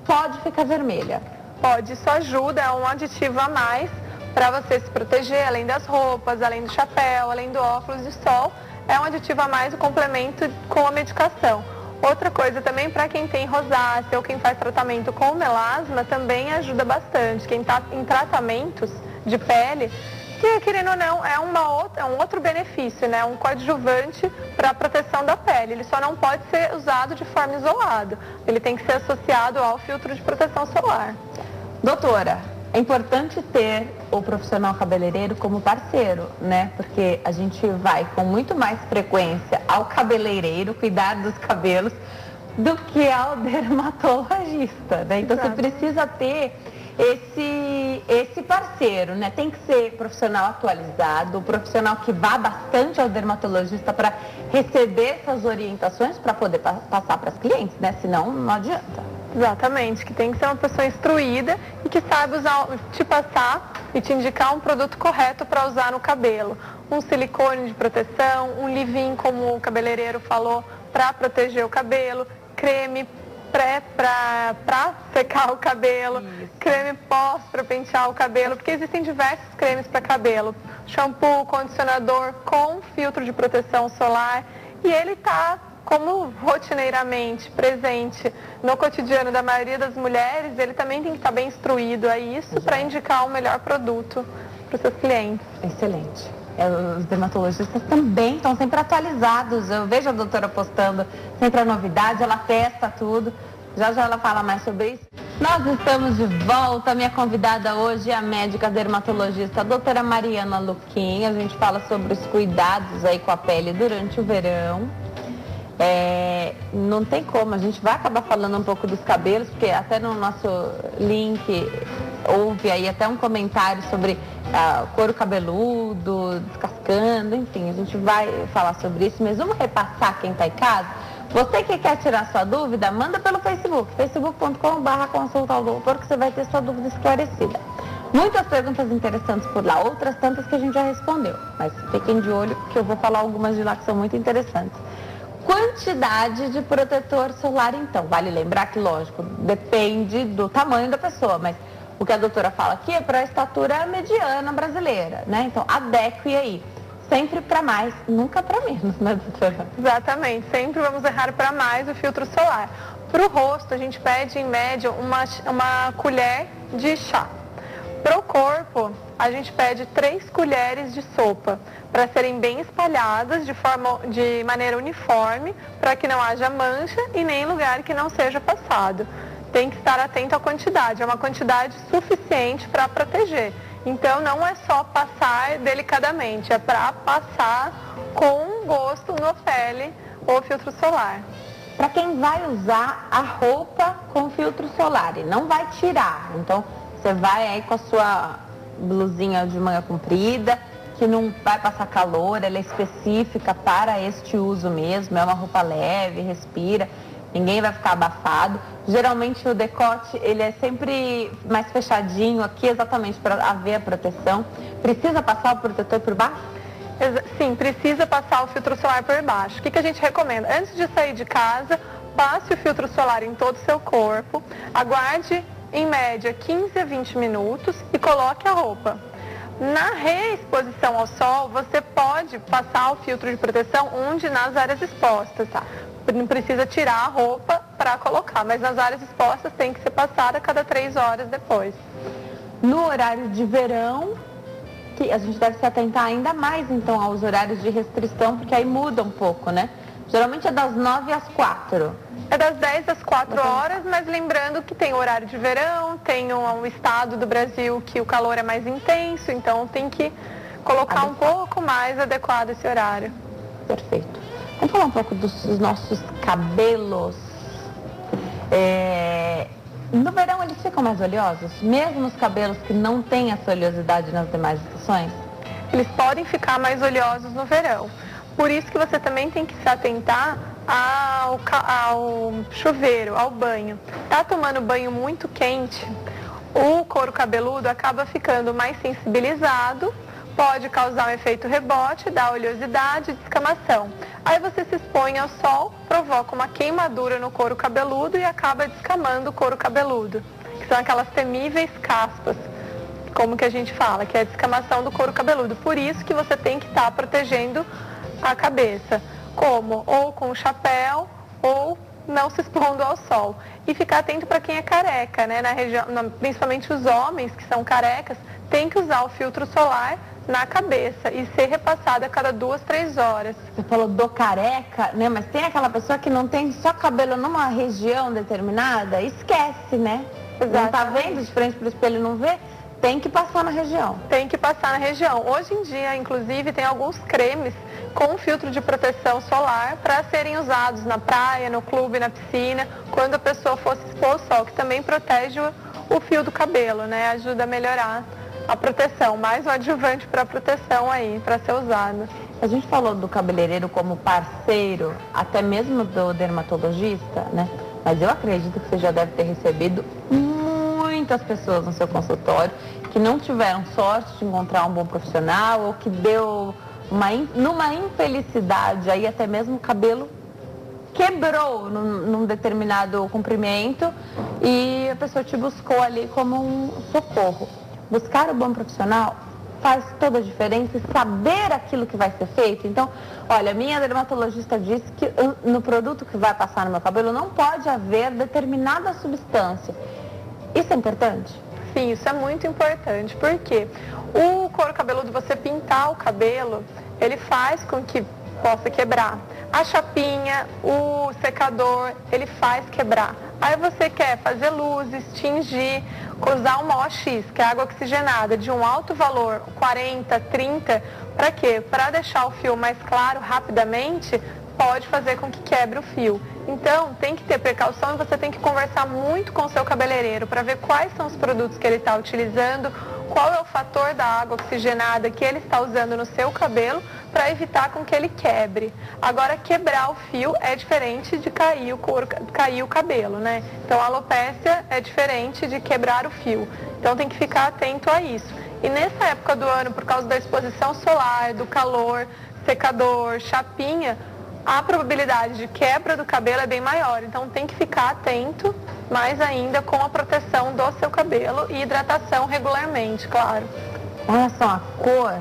pode ficar vermelha. Pode, isso ajuda, é um aditivo a mais para você se proteger, além das roupas, além do chapéu, além do óculos de sol. É um aditivo a mais, o complemento com a medicação. Outra coisa também, para quem tem rosácea ou quem faz tratamento com melasma, também ajuda bastante. Quem está em tratamentos de pele, que, querendo ou não, é um outro benefício, né? Um coadjuvante para a proteção da pele. Ele só não pode ser usado de forma isolada. Ele tem que ser associado ao filtro de proteção solar. Doutora, é importante ter o profissional cabeleireiro como parceiro, né? Porque a gente vai com muito mais frequência ao cabeleireiro cuidar dos cabelos do que ao dermatologista, né? Então Exato. você precisa ter esse parceiro, né? Tem que ser profissional atualizado, profissional que vá bastante ao dermatologista para receber essas orientações para poder passar para as clientes, né? Senão não adianta. Exatamente, que tem que ser uma pessoa instruída e que saiba te passar e te indicar um produto correto para usar no cabelo. Um silicone de proteção, um leave-in, como o cabeleireiro falou, para proteger o cabelo, creme para secar o cabelo, isso. Creme pós para pentear o cabelo, porque existem diversos cremes para cabelo. Shampoo, condicionador com filtro de proteção solar, e ele está como rotineiramente presente no cotidiano da maioria das mulheres, ele também tem que estar bem instruído a isso para indicar o melhor produto para os seus clientes. Excelente. Os dermatologistas também estão sempre atualizados. Eu vejo a doutora postando sempre a novidade, ela testa tudo. Já já ela fala mais sobre isso. Nós estamos de volta. Minha convidada hoje é a médica dermatologista, a doutora Mariana Luquim. A gente fala sobre os cuidados aí com a pele durante o verão. Não tem como, a gente vai acabar falando um pouco dos cabelos, porque até no nosso link houve aí até um comentário sobre couro cabeludo, descascando, enfim, a gente vai falar sobre isso, mas vamos repassar quem está em casa. Você que quer tirar sua dúvida, manda pelo Facebook, facebook.com/consulta ao doutor, que você vai ter sua dúvida esclarecida. Muitas perguntas interessantes por lá, outras tantas que a gente já respondeu, mas fiquem de olho que eu vou falar algumas de lá que são muito interessantes. Quantidade de protetor solar, então. Vale lembrar que, lógico, depende do tamanho da pessoa, mas o que a doutora fala aqui é para a estatura mediana brasileira, né? Então, adeque aí. Sempre para mais, nunca para menos, né, doutora? Exatamente, sempre vamos errar para mais o filtro solar. Para o rosto, a gente pede, em média, uma colher de chá. Para o corpo, a gente pede 3 colheres de sopa, para serem bem espalhadas de maneira uniforme, para que não haja mancha e nem lugar que não seja passado. Tem que estar atento à quantidade, é uma quantidade suficiente para proteger. Então não é só passar delicadamente, é para passar com gosto na pele o filtro solar. Para quem vai usar a roupa com filtro solar e não vai tirar, então você vai aí com a sua blusinha de manga comprida, que não vai passar calor, ela é específica para este uso mesmo, é uma roupa leve, respira. ninguém vai ficar abafado. Geralmente o decote, ele é sempre mais fechadinho aqui, exatamente para haver a proteção. Precisa passar o protetor por baixo? Sim, precisa passar o filtro solar por baixo. O que a gente recomenda? Antes de sair de casa, passe o filtro solar em todo o seu corpo, aguarde em média 15 a 20 minutos e coloque a roupa. Na reexposição ao sol, você pode passar o filtro de proteção nas áreas expostas, tá? Não precisa tirar a roupa para colocar, mas nas áreas expostas tem que ser passada a cada 3 horas depois. No horário de verão, que a gente deve se atentar ainda mais então aos horários de restrição, porque aí muda um pouco, né? Geralmente é das 9 às 4. É das 10 às 4 horas, mas lembrando que tem horário de verão, tem um estado do Brasil que o calor é mais intenso, então tem que colocar um pouco mais adequado esse horário. Perfeito. Vamos falar um pouco dos nossos cabelos. No verão eles ficam mais oleosos? Mesmo os cabelos que não têm essa oleosidade nas demais estações? Eles podem ficar mais oleosos no verão. Por isso que você também tem que se atentar ao chuveiro, ao banho. Tá tomando banho muito quente, o couro cabeludo acaba ficando mais sensibilizado, pode causar um efeito rebote, dar oleosidade e descamação. Aí você se expõe ao sol, provoca uma queimadura no couro cabeludo e acaba descamando o couro cabeludo, que são aquelas temíveis caspas, como que a gente fala, que é a descamação do couro cabeludo. Por isso que você tem que estar protegendo a cabeça, como ou com o chapéu ou não se expondo ao sol. E ficar atento para quem é careca, né? Principalmente os homens que são carecas, tem que usar o filtro solar na cabeça e ser repassado a cada 2, 3 horas. Você falou do careca, né? Mas tem aquela pessoa que não tem só cabelo numa região determinada, esquece, né? Exato. Não tá vendo de frente pro espelho, não vê? Tem que passar na região. Tem que passar na região. Hoje em dia, inclusive, tem alguns cremes com filtro de proteção solar para serem usados na praia, no clube, na piscina, quando a pessoa for se expor ao sol, que também protege o fio do cabelo, né? Ajuda a melhorar a proteção, mais um adjuvante para proteção aí, para ser usado. A gente falou do cabeleireiro como parceiro, até mesmo do dermatologista, né? Mas eu acredito que você já deve ter recebido muitas pessoas no seu consultório que não tiveram sorte de encontrar um bom profissional ou que deu numa infelicidade, aí até mesmo o cabelo quebrou num determinado comprimento e a pessoa te buscou ali como um socorro. Buscar o bom profissional faz toda a diferença e saber aquilo que vai ser feito. Então, olha, minha dermatologista disse que no produto que vai passar no meu cabelo não pode haver determinada substância. Isso é importante? Sim, isso é muito importante, porque o couro cabeludo, você pintar o cabelo, ele faz com que possa quebrar. A chapinha, o secador, ele faz quebrar. Aí você quer fazer luzes, tingir, usar uma OX, que é água oxigenada, de um alto valor, 40, 30, para quê? Para deixar o fio mais claro rapidamente, pode fazer com que quebre o fio. Então, tem que ter precaução e você tem que conversar muito com o seu cabeleireiro para ver quais são os produtos que ele está utilizando, qual é o fator da água oxigenada que ele está usando no seu cabelo para evitar com que ele quebre. Agora, quebrar o fio é diferente de cair o cabelo, né? Então, a alopécia é diferente de quebrar o fio. Então, tem que ficar atento a isso. E nessa época do ano, por causa da exposição solar, do calor, secador, chapinha, a probabilidade de quebra do cabelo é bem maior. Então tem que ficar atento, mais ainda com a proteção do seu cabelo e hidratação regularmente, claro. Com relação à cor,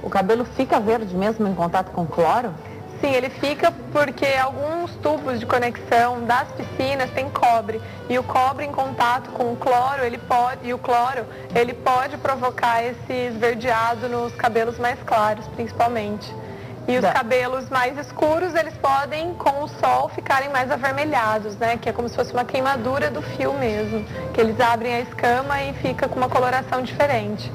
o cabelo fica verde mesmo em contato com cloro? Sim, ele fica porque alguns tubos de conexão das piscinas têm cobre. E o cobre em contato com o cloro, ele pode provocar esse esverdeado nos cabelos mais claros, principalmente. E os cabelos mais escuros, eles podem, com o sol, ficarem mais avermelhados, né? Que é como se fosse uma queimadura do fio mesmo. Que eles abrem a escama e fica com uma coloração diferente.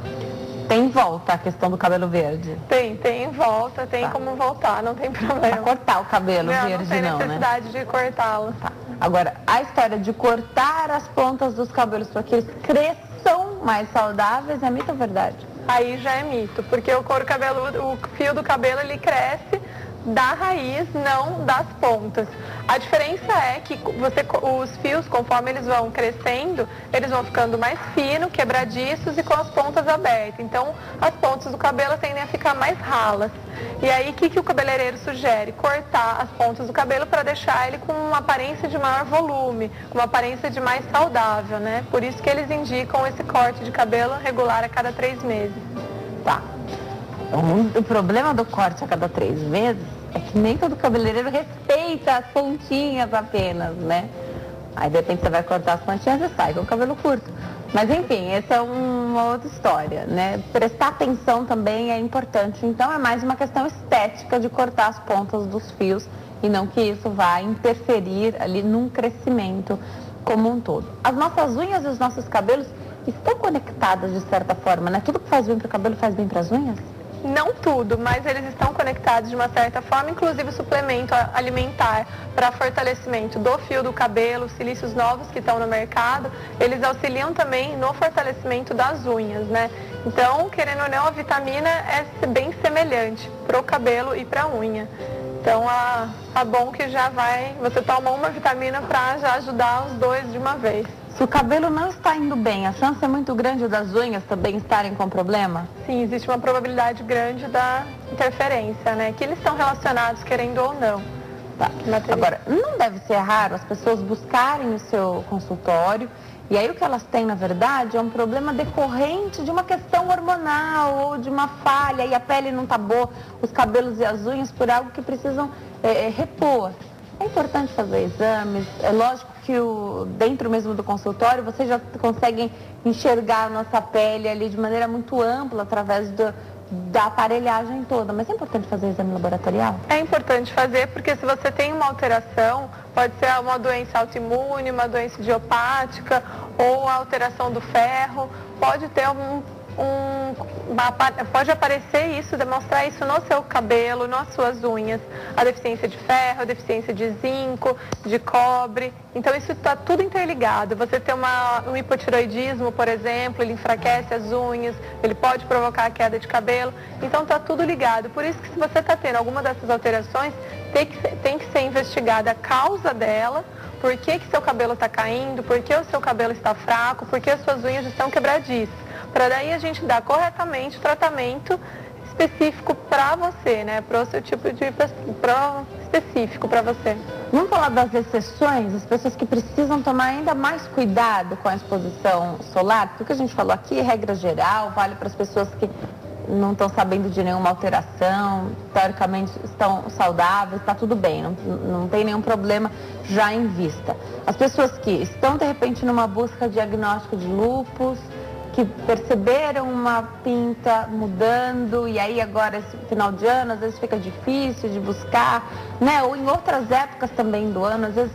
Tem volta a questão do cabelo verde? Tem volta, tem como voltar, não tem problema. Pra cortar o cabelo verde, não tem necessidade de cortá-lo. Tá. Agora, a história de cortar as pontas dos cabelos para que eles cresçam mais saudáveis é mito ou verdade? Aí já é mito, porque o couro cabeludo, o fio do cabelo, ele cresce da raiz, não das pontas. A diferença é que os fios, conforme eles vão crescendo, eles vão ficando mais finos, quebradiços e com as pontas abertas. Então, as pontas do cabelo tendem a ficar mais ralas. E aí, o que o cabeleireiro sugere? Cortar as pontas do cabelo para deixar ele com uma aparência de maior volume, com uma aparência de mais saudável, né? Por isso que eles indicam esse corte de cabelo regular a cada 3 meses. Tá. O problema do corte a cada 3 meses é que nem todo cabeleireiro respeita as pontinhas apenas, né? Aí de repente você vai cortar as pontinhas e sai com o cabelo curto. Mas enfim, essa é uma outra história, né? Prestar atenção também é importante. Então é mais uma questão estética de cortar as pontas dos fios e não que isso vá interferir ali num crescimento como um todo. As nossas unhas e os nossos cabelos estão conectadas de certa forma, né? Tudo que faz bem para o cabelo faz bem para as unhas? Não tudo, mas eles estão conectados de uma certa forma, inclusive o suplemento alimentar para fortalecimento do fio do cabelo, os silícios novos que estão no mercado, eles auxiliam também no fortalecimento das unhas, né? Então, querendo ou não, a vitamina é bem semelhante para o cabelo e para a unha. Então, é bom que você toma uma vitamina para já ajudar os dois de uma vez. Se o cabelo não está indo bem, a chance é muito grande das unhas também estarem com problema? Sim, existe uma probabilidade grande da interferência, né? Que eles estão relacionados, querendo ou não. Tá. Agora, não deve ser raro as pessoas buscarem o seu consultório e aí o que elas têm, na verdade, é um problema decorrente de uma questão hormonal ou de uma falha e a pele não está boa, os cabelos e as unhas por algo que precisam repor. É importante fazer exames, é lógico que dentro mesmo do consultório vocês já conseguem enxergar a nossa pele ali de maneira muito ampla através da aparelhagem toda, mas é importante fazer exame laboratorial? É importante fazer porque se você tem uma alteração, pode ser uma doença autoimune, uma doença idiopática ou a alteração do ferro, pode ter pode aparecer isso, demonstrar isso no seu cabelo, nas suas unhas, a deficiência de ferro, a deficiência de zinco, de cobre, então isso está tudo interligado. Você tem um hipotiroidismo, por exemplo, ele enfraquece as unhas, ele pode provocar a queda de cabelo, então está tudo ligado. Por isso que se você está tendo alguma dessas alterações, tem que ser investigada a causa dela, por que seu cabelo está caindo, por que o seu cabelo está fraco, por que as suas unhas estão quebradiças. Para daí a gente dar corretamente o tratamento específico para você, né? Para o seu tipo de específico para você. Vamos falar das exceções, as pessoas que precisam tomar ainda mais cuidado com a exposição solar, porque o que a gente falou aqui, regra geral, vale para as pessoas que não estão sabendo de nenhuma alteração, teoricamente estão saudáveis, está tudo bem, não tem nenhum problema já em vista. As pessoas que estão, de repente, numa busca de diagnóstico de lúpus, que perceberam uma pinta mudando e aí agora esse final de ano às vezes fica difícil de buscar, né? Ou em outras épocas também do ano, às vezes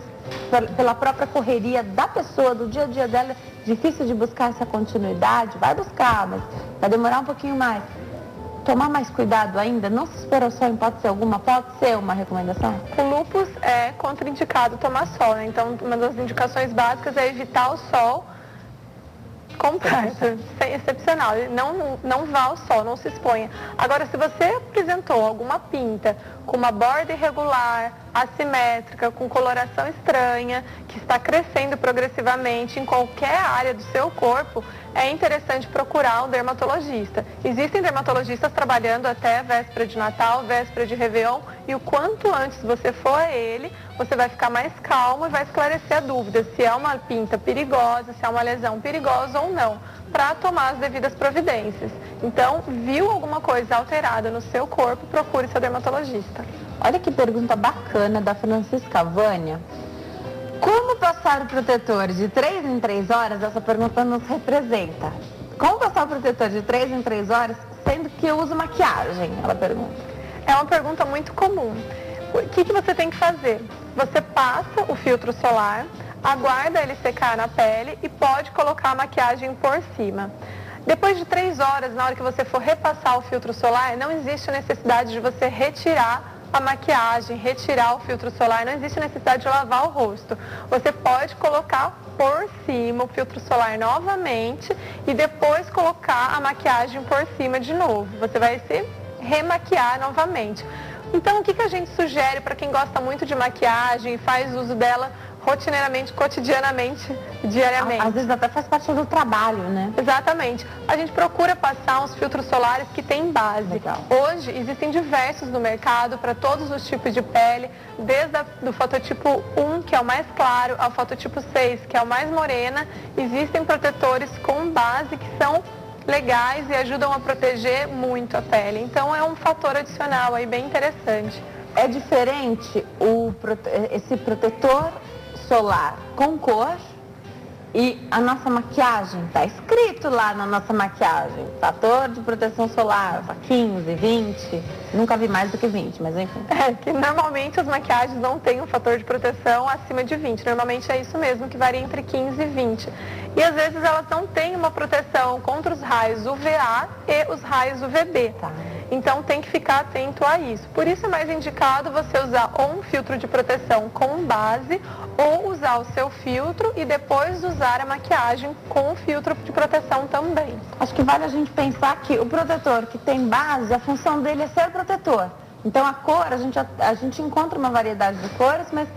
pela própria correria da pessoa, do dia a dia dela, é difícil de buscar essa continuidade, vai buscar, mas vai demorar um pouquinho mais. Tomar mais cuidado ainda, não se espera só em hipótese alguma, pode ser uma recomendação? O lúpus é contraindicado tomar sol, né? Então uma das indicações básicas é evitar o sol completo, excepcional, não vá ao sol, não se exponha. Agora, se você apresentou alguma pinta com uma borda irregular, assimétrica, com coloração estranha, que está crescendo progressivamente em qualquer área do seu corpo, é interessante procurar um dermatologista. Existem dermatologistas trabalhando até véspera de Natal, véspera de Réveillon, e o quanto antes você for a ele, você vai ficar mais calmo e vai esclarecer a dúvida se é uma pinta perigosa, se é uma lesão perigosa ou não, para tomar as devidas providências. Então, viu alguma coisa alterada no seu corpo, procure seu dermatologista. Olha que pergunta bacana da Francisca Vânia. Como passar o protetor de 3 em 3 horas? Essa pergunta nos representa. Como passar o protetor de 3 em 3 horas, sendo que eu uso maquiagem? Ela pergunta. É uma pergunta muito comum. O que você tem que fazer? Você passa o filtro solar, aguarda ele secar na pele e pode colocar a maquiagem por cima. Depois de 3 horas, na hora que você for repassar o filtro solar, não existe a necessidade de você retirar a maquiagem, retirar o filtro solar, não existe necessidade de lavar o rosto. Você pode colocar por cima o filtro solar novamente e depois colocar a maquiagem por cima de novo. Você vai se remaquiar novamente. Então, o que a gente sugere para quem gosta muito de maquiagem e faz uso dela rotineiramente, cotidianamente, diariamente? Às vezes até faz parte do trabalho, né? Exatamente. A gente procura passar uns filtros solares que têm base. Legal. Hoje, existem diversos no mercado para todos os tipos de pele, desde do fototipo 1, que é o mais claro, ao fototipo 6, que é o mais morena. Existem protetores com base que são legais e ajudam a proteger muito a pele. Então, é um fator adicional aí bem interessante. É diferente esse protetor solar com cor e a nossa maquiagem, tá escrito lá na nossa maquiagem, fator de proteção solar, 15, 20, nunca vi mais do que 20, mas enfim. É, que normalmente as maquiagens não têm um fator de proteção acima de 20, normalmente é isso mesmo, que varia entre 15 e 20. E às vezes elas não têm uma proteção contra os raios UVA e os raios UVB. Tá. Então tem que ficar atento a isso. Por isso é mais indicado você usar ou um filtro de proteção com base ou usar o seu filtro e depois usar a maquiagem com o filtro de proteção também. Acho que vale a gente pensar que o protetor que tem base, a função dele é ser protetor. Então a cor, a gente encontra uma variedade de cores, mas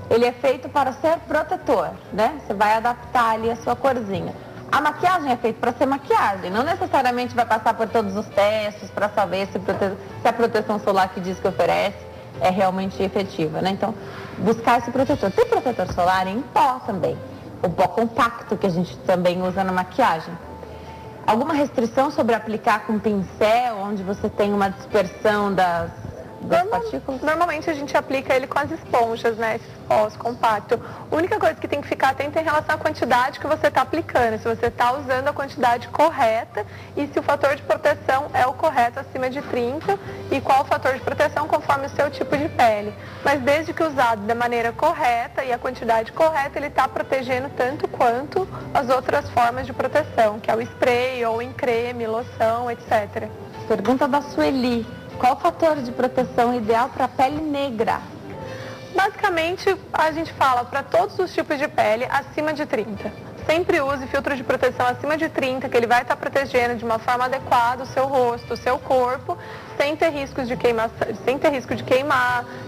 ele é feito para ser protetor, né? Você vai adaptar ali a sua corzinha. A maquiagem é feita para ser maquiagem, não necessariamente vai passar por todos os testes para saber se a proteção solar que diz que oferece é realmente efetiva, né? Então, buscar esse protetor. Tem protetor solar em pó também, o pó compacto que a gente também usa na maquiagem. Alguma restrição sobre aplicar com pincel, onde você tem uma dispersão das partículas? Normalmente a gente aplica ele com as esponjas, né? Esses pós compacto. A única coisa que tem que ficar atento é em relação à quantidade que você está aplicando. Se você está usando a quantidade correta e se o fator de proteção é o correto acima de 30 e qual o fator de proteção conforme o seu tipo de pele. Mas desde que usado da maneira correta e a quantidade correta, ele está protegendo tanto quanto as outras formas de proteção, que é o spray ou em creme, loção, etc. Pergunta da Sueli. Qual o fator de proteção ideal para a pele negra? Basicamente, a gente fala para todos os tipos de pele acima de 30. Sempre use filtro de proteção acima de 30, que ele vai estar protegendo de uma forma adequada o seu rosto, o seu corpo, sem ter risco de queimar,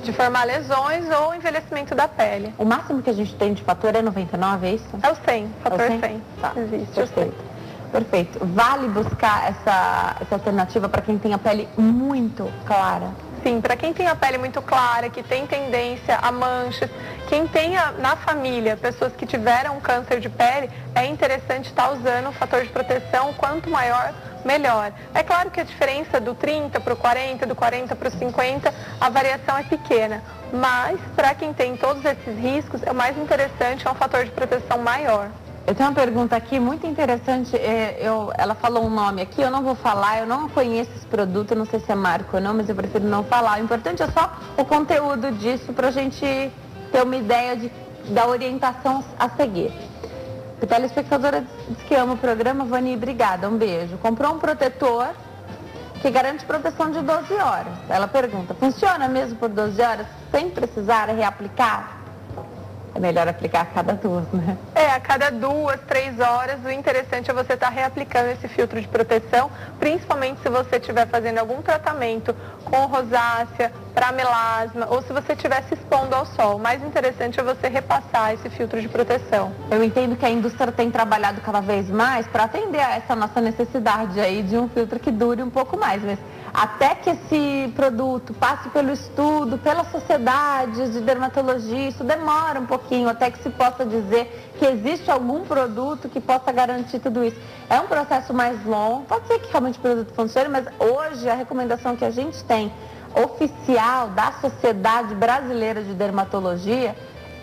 de formar lesões ou envelhecimento da pele. O máximo que a gente tem de fator é 99, é isso? É o 100, fator É o 100. Tá. Existe Perfeito. o 100. Perfeito. Vale buscar essa alternativa para quem tem a pele muito clara? Sim, para quem tem a pele muito clara, que tem tendência a manchas, quem tenha na família pessoas que tiveram câncer de pele, é interessante estar usando o fator de proteção, quanto maior, melhor. É claro que a diferença do 30 para o 40, do 40 para o 50, a variação é pequena, mas para quem tem todos esses riscos, o mais interessante é um fator de proteção maior. Eu tenho uma pergunta aqui muito interessante, ela falou um nome aqui, eu não vou falar, eu não conheço esse produto, não sei se é marca ou não, mas eu prefiro não falar. O importante é só o conteúdo disso para a gente ter uma ideia da orientação a seguir. A telespectadora diz que ama o programa, Vani, obrigada, um beijo. Comprou um protetor que garante proteção de 12 horas. Ela pergunta, funciona mesmo por 12 horas sem precisar reaplicar? É melhor aplicar a cada 2, né? A cada 2, 3 horas, o interessante é você estar reaplicando esse filtro de proteção, principalmente se você estiver fazendo algum tratamento com rosácea, para melasma, ou se você estiver se expondo ao sol. O mais interessante é você repassar esse filtro de proteção. Eu entendo que a indústria tem trabalhado cada vez mais para atender a essa nossa necessidade aí de um filtro que dure um pouco mais, mas até que esse produto passe pelo estudo, pela sociedade de dermatologia, isso demora um pouquinho até que se possa dizer que existe algum produto que possa garantir tudo isso. É um processo mais longo, pode ser que realmente o produto funcione, mas hoje a recomendação que a gente tem oficial da Sociedade Brasileira de Dermatologia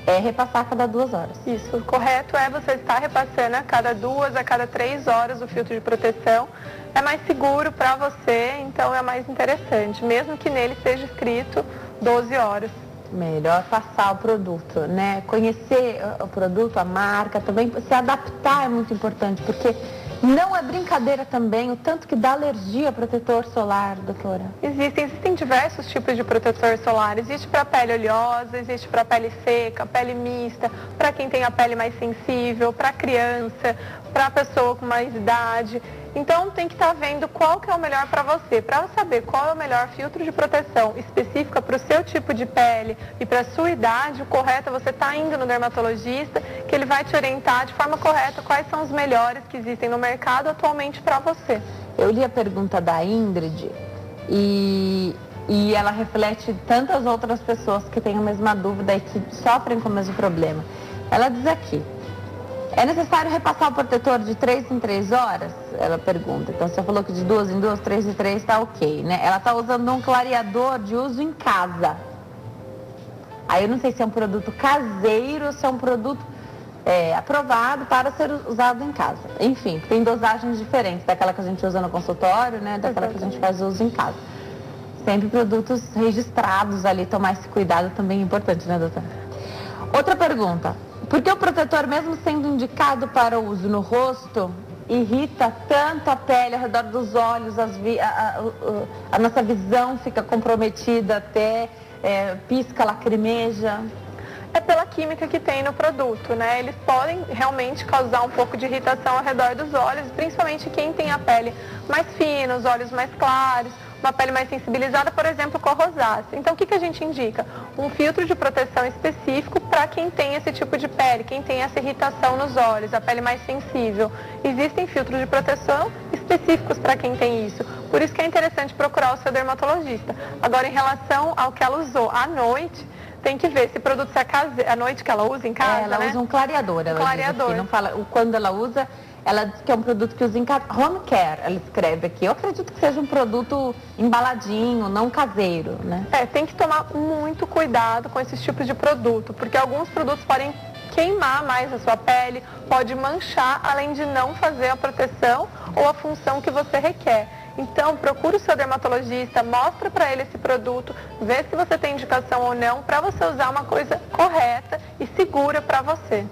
é repassar a cada 2 horas. Isso, o correto é você estar repassando a cada 2, a cada 3 horas o filtro de proteção. É mais seguro para você, então é mais interessante, mesmo que nele esteja escrito 12 horas. Melhor passar o produto, né? Conhecer o produto, a marca, também se adaptar é muito importante, porque não é brincadeira também o tanto que dá alergia a protetor solar, doutora. Existem diversos tipos de protetor solar. Existe para pele oleosa, existe para pele seca, pele mista, para quem tem a pele mais sensível, para criança, para a pessoa com mais idade. Então tem que estar vendo qual que é o melhor para você. Para saber qual é o melhor filtro de proteção específica para o seu tipo de pele e para a sua idade, o correto é você estar indo no dermatologista, que ele vai te orientar de forma correta quais são os melhores que existem no mercado atualmente para você. Eu li a pergunta da Ingrid e ela reflete tantas outras pessoas que têm a mesma dúvida e que sofrem com o mesmo problema. Ela diz aqui: é necessário repassar o protetor de 3 em 3 horas? Ela pergunta. Então, você falou que de 2 em 2, 3 em 3 está ok, né? Ela está usando um clareador de uso em casa. Aí eu não sei se é um produto caseiro ou se é um produto aprovado para ser usado em casa. Enfim, tem dosagens diferentes daquela que a gente usa no consultório, né? Daquela que a gente faz uso em casa. Sempre produtos registrados ali, tomar esse cuidado também é importante, né, doutora? Outra pergunta. Por que o protetor, mesmo sendo indicado para uso no rosto, irrita tanto a pele ao redor dos olhos, a nossa visão fica comprometida até, pisca, lacrimeja? É pela química que tem no produto, né? Eles podem realmente causar um pouco de irritação ao redor dos olhos, principalmente quem tem a pele mais fina, os olhos mais claros, uma pele mais sensibilizada, por exemplo, com a rosácea. Então, o que a gente indica? Um filtro de proteção específico para quem tem esse tipo de pele, quem tem essa irritação nos olhos, a pele mais sensível. Existem filtros de proteção específicos para quem tem isso. Por isso que é interessante procurar o seu dermatologista. Agora, em relação ao que ela usou à noite, tem que ver se o produto é à noite que ela usa em casa, ela usa um clareador, ela clareador. Diz aqui, não fala quando ela usa. Ela diz que é um produto que usa em casa. Home care, ela escreve aqui. Eu acredito que seja um produto embaladinho, não caseiro, né? Tem que tomar muito cuidado com esses tipos de produto, porque alguns produtos podem queimar mais a sua pele, pode manchar, além de não fazer a proteção ou a função que você requer. Então, procure o seu dermatologista, mostra para ele esse produto, vê se você tem indicação ou não, para você usar uma coisa correta e segura para você.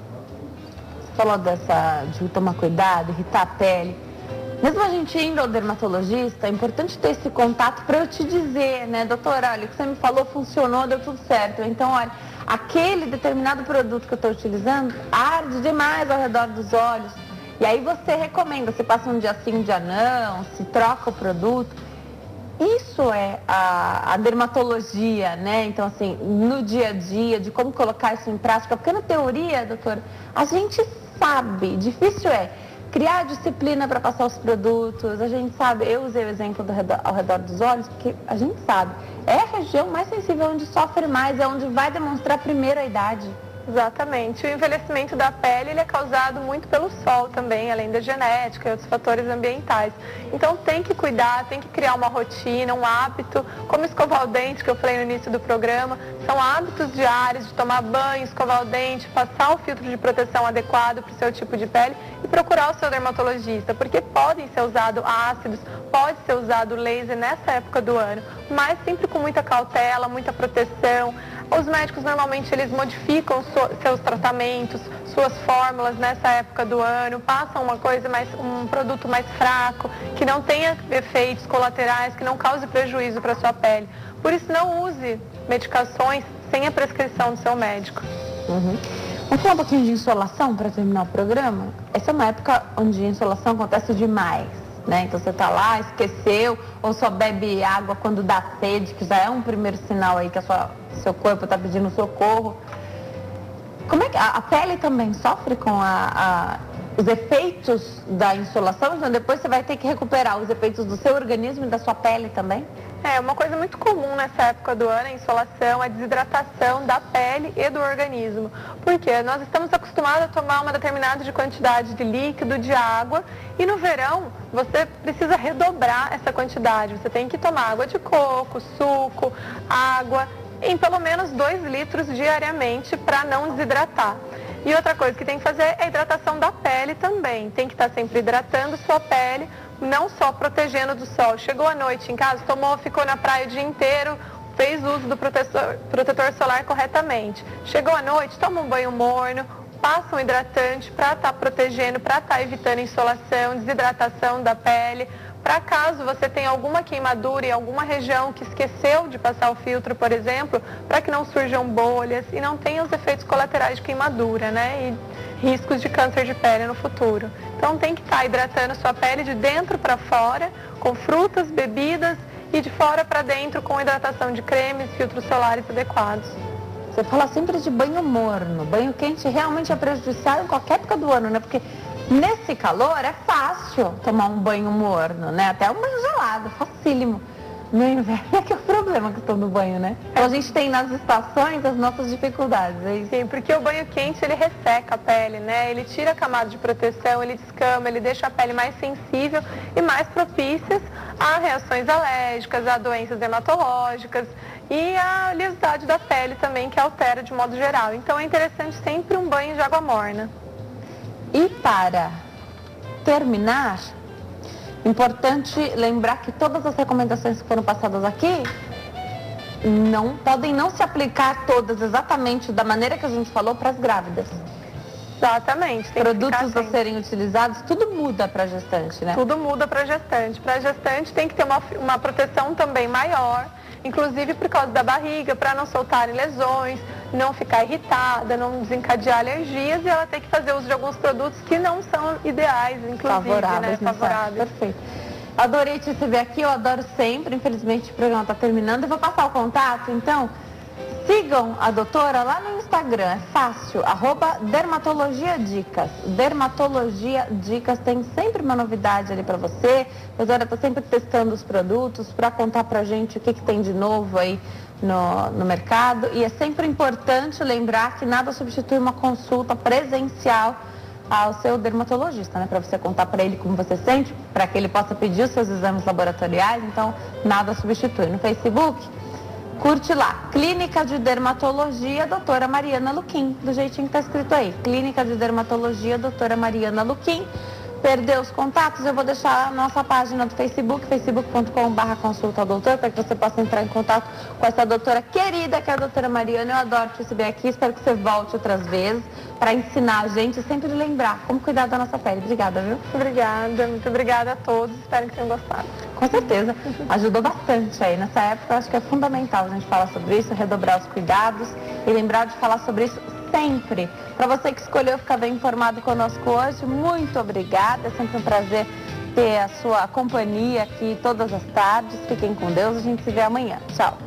Falou de tomar cuidado, irritar a pele. Mesmo a gente indo ao dermatologista, é importante ter esse contato para eu te dizer, né, doutora, olha, o que você me falou funcionou, deu tudo certo. Então, olha, aquele determinado produto que eu estou utilizando arde demais ao redor dos olhos. E aí você recomenda, você passa um dia sim, um dia não, se troca o produto. Isso é a dermatologia, né? Então, assim, no dia a dia, de como colocar isso em prática. Porque na teoria, doutora, a gente sabe, difícil é criar disciplina para passar os produtos. A gente sabe, eu usei o exemplo ao redor dos olhos, porque a gente sabe, é a região mais sensível, onde sofre mais, é onde vai demonstrar primeiro a idade. Exatamente. O envelhecimento da pele ele é causado muito pelo sol também, além da genética e outros fatores ambientais. Então tem que cuidar, tem que criar uma rotina, um hábito, como escovar o dente, que eu falei no início do programa. São hábitos diários de tomar banho, escovar o dente, passar o filtro de proteção adequado para o seu tipo de pele e procurar o seu dermatologista, porque podem ser usados ácidos, pode ser usado laser nessa época do ano, mas sempre com muita cautela, muita proteção. Os médicos normalmente eles modificam seus tratamentos, suas fórmulas nessa época do ano, passam um produto mais fraco, que não tenha efeitos colaterais, que não cause prejuízo para a sua pele. Por isso não use medicações sem a prescrição do seu médico. Uhum. Vamos falar um pouquinho de insolação para terminar o programa? Essa é uma época onde a insolação acontece demais. Né? Então você está lá, esqueceu, ou só bebe água quando dá sede, que já é um primeiro sinal aí que seu corpo está pedindo socorro. Como é que a pele também sofre com os efeitos da insolação? Então depois você vai ter que recuperar os efeitos do seu organismo e da sua pele também? Uma coisa muito comum nessa época do ano, a insolação, a desidratação da pele e do organismo. Porque nós estamos acostumados a tomar uma determinada quantidade de líquido, de água, e no verão você precisa redobrar essa quantidade. Você tem que tomar água de coco, suco, água, em pelo menos 2 litros diariamente para não desidratar. E outra coisa que tem que fazer é a hidratação da pele também. Tem que estar sempre hidratando sua pele, não só protegendo do sol. Chegou à noite em casa, ficou na praia o dia inteiro, fez uso do protetor solar corretamente. Chegou à noite, toma um banho morno, passa um hidratante para estar protegendo, para estar evitando insolação, desidratação da pele. Para caso você tenha alguma queimadura em alguma região que esqueceu de passar o filtro, por exemplo, para que não surjam bolhas e não tenha os efeitos colaterais de queimadura, né? E riscos de câncer de pele no futuro. Então tem que estar hidratando sua pele de dentro para fora, com frutas, bebidas, e de fora para dentro com hidratação de cremes, filtros solares adequados. Você fala sempre de banho morno. Banho quente realmente é prejudicial em qualquer época do ano, né? Porque nesse calor é fácil tomar um banho morno, né? Até um banho gelado, facílimo. No inverno é que é o problema que estou no banho, né? Então a gente tem nas estações as nossas dificuldades, é isso? Sim, porque o banho quente ele resseca a pele, né? Ele tira a camada de proteção, ele descama, ele deixa a pele mais sensível e mais propícias a reações alérgicas, a doenças dermatológicas e a oleosidade da pele também, que altera de modo geral. Então é interessante sempre um banho de água morna. E para terminar, importante lembrar que todas as recomendações que foram passadas aqui podem não se aplicar todas exatamente da maneira que a gente falou para as grávidas. Exatamente. Produtos a serem utilizados, tudo muda para a gestante, né? Tudo muda para a gestante. Para a gestante tem que ter uma proteção também maior, inclusive por causa da barriga, para não soltarem lesões, não ficar irritada, não desencadear alergias, e ela tem que fazer uso de alguns produtos que não são ideais, inclusive, favoráveis, né? Favoráveis. Perfeito. Adorei te receber aqui, eu adoro sempre, infelizmente o programa está terminando, eu vou passar o contato, então sigam a doutora lá no Instagram, é fácil, @dermatologiadicas. Dermatologia Dicas, tem sempre uma novidade ali para você. A doutora está sempre testando os produtos para contar pra gente o que tem de novo aí no mercado. E é sempre importante lembrar que nada substitui uma consulta presencial ao seu dermatologista, né? Para você contar para ele como você sente, para que ele possa pedir os seus exames laboratoriais. Então, nada substitui. No Facebook, curte lá, Clínica de Dermatologia, doutora Mariana Luquim, do jeitinho que está escrito aí, Clínica de Dermatologia, doutora Mariana Luquim. Perdeu os contatos, eu vou deixar a nossa página do Facebook, facebook.com/consulta-doutor, para que você possa entrar em contato com essa doutora querida, que é a doutora Mariana. Eu adoro te receber aqui, espero que você volte outras vezes para ensinar a gente e sempre lembrar como cuidar da nossa pele. Obrigada, viu? Muito obrigada a todos, espero que tenham gostado. Com certeza, ajudou bastante aí. Nessa época, eu acho que é fundamental a gente falar sobre isso, redobrar os cuidados e lembrar de falar sobre isso sempre. Para você que escolheu ficar bem informado conosco hoje, muito obrigada. É sempre um prazer ter a sua companhia aqui todas as tardes. Fiquem com Deus, a gente se vê amanhã. Tchau.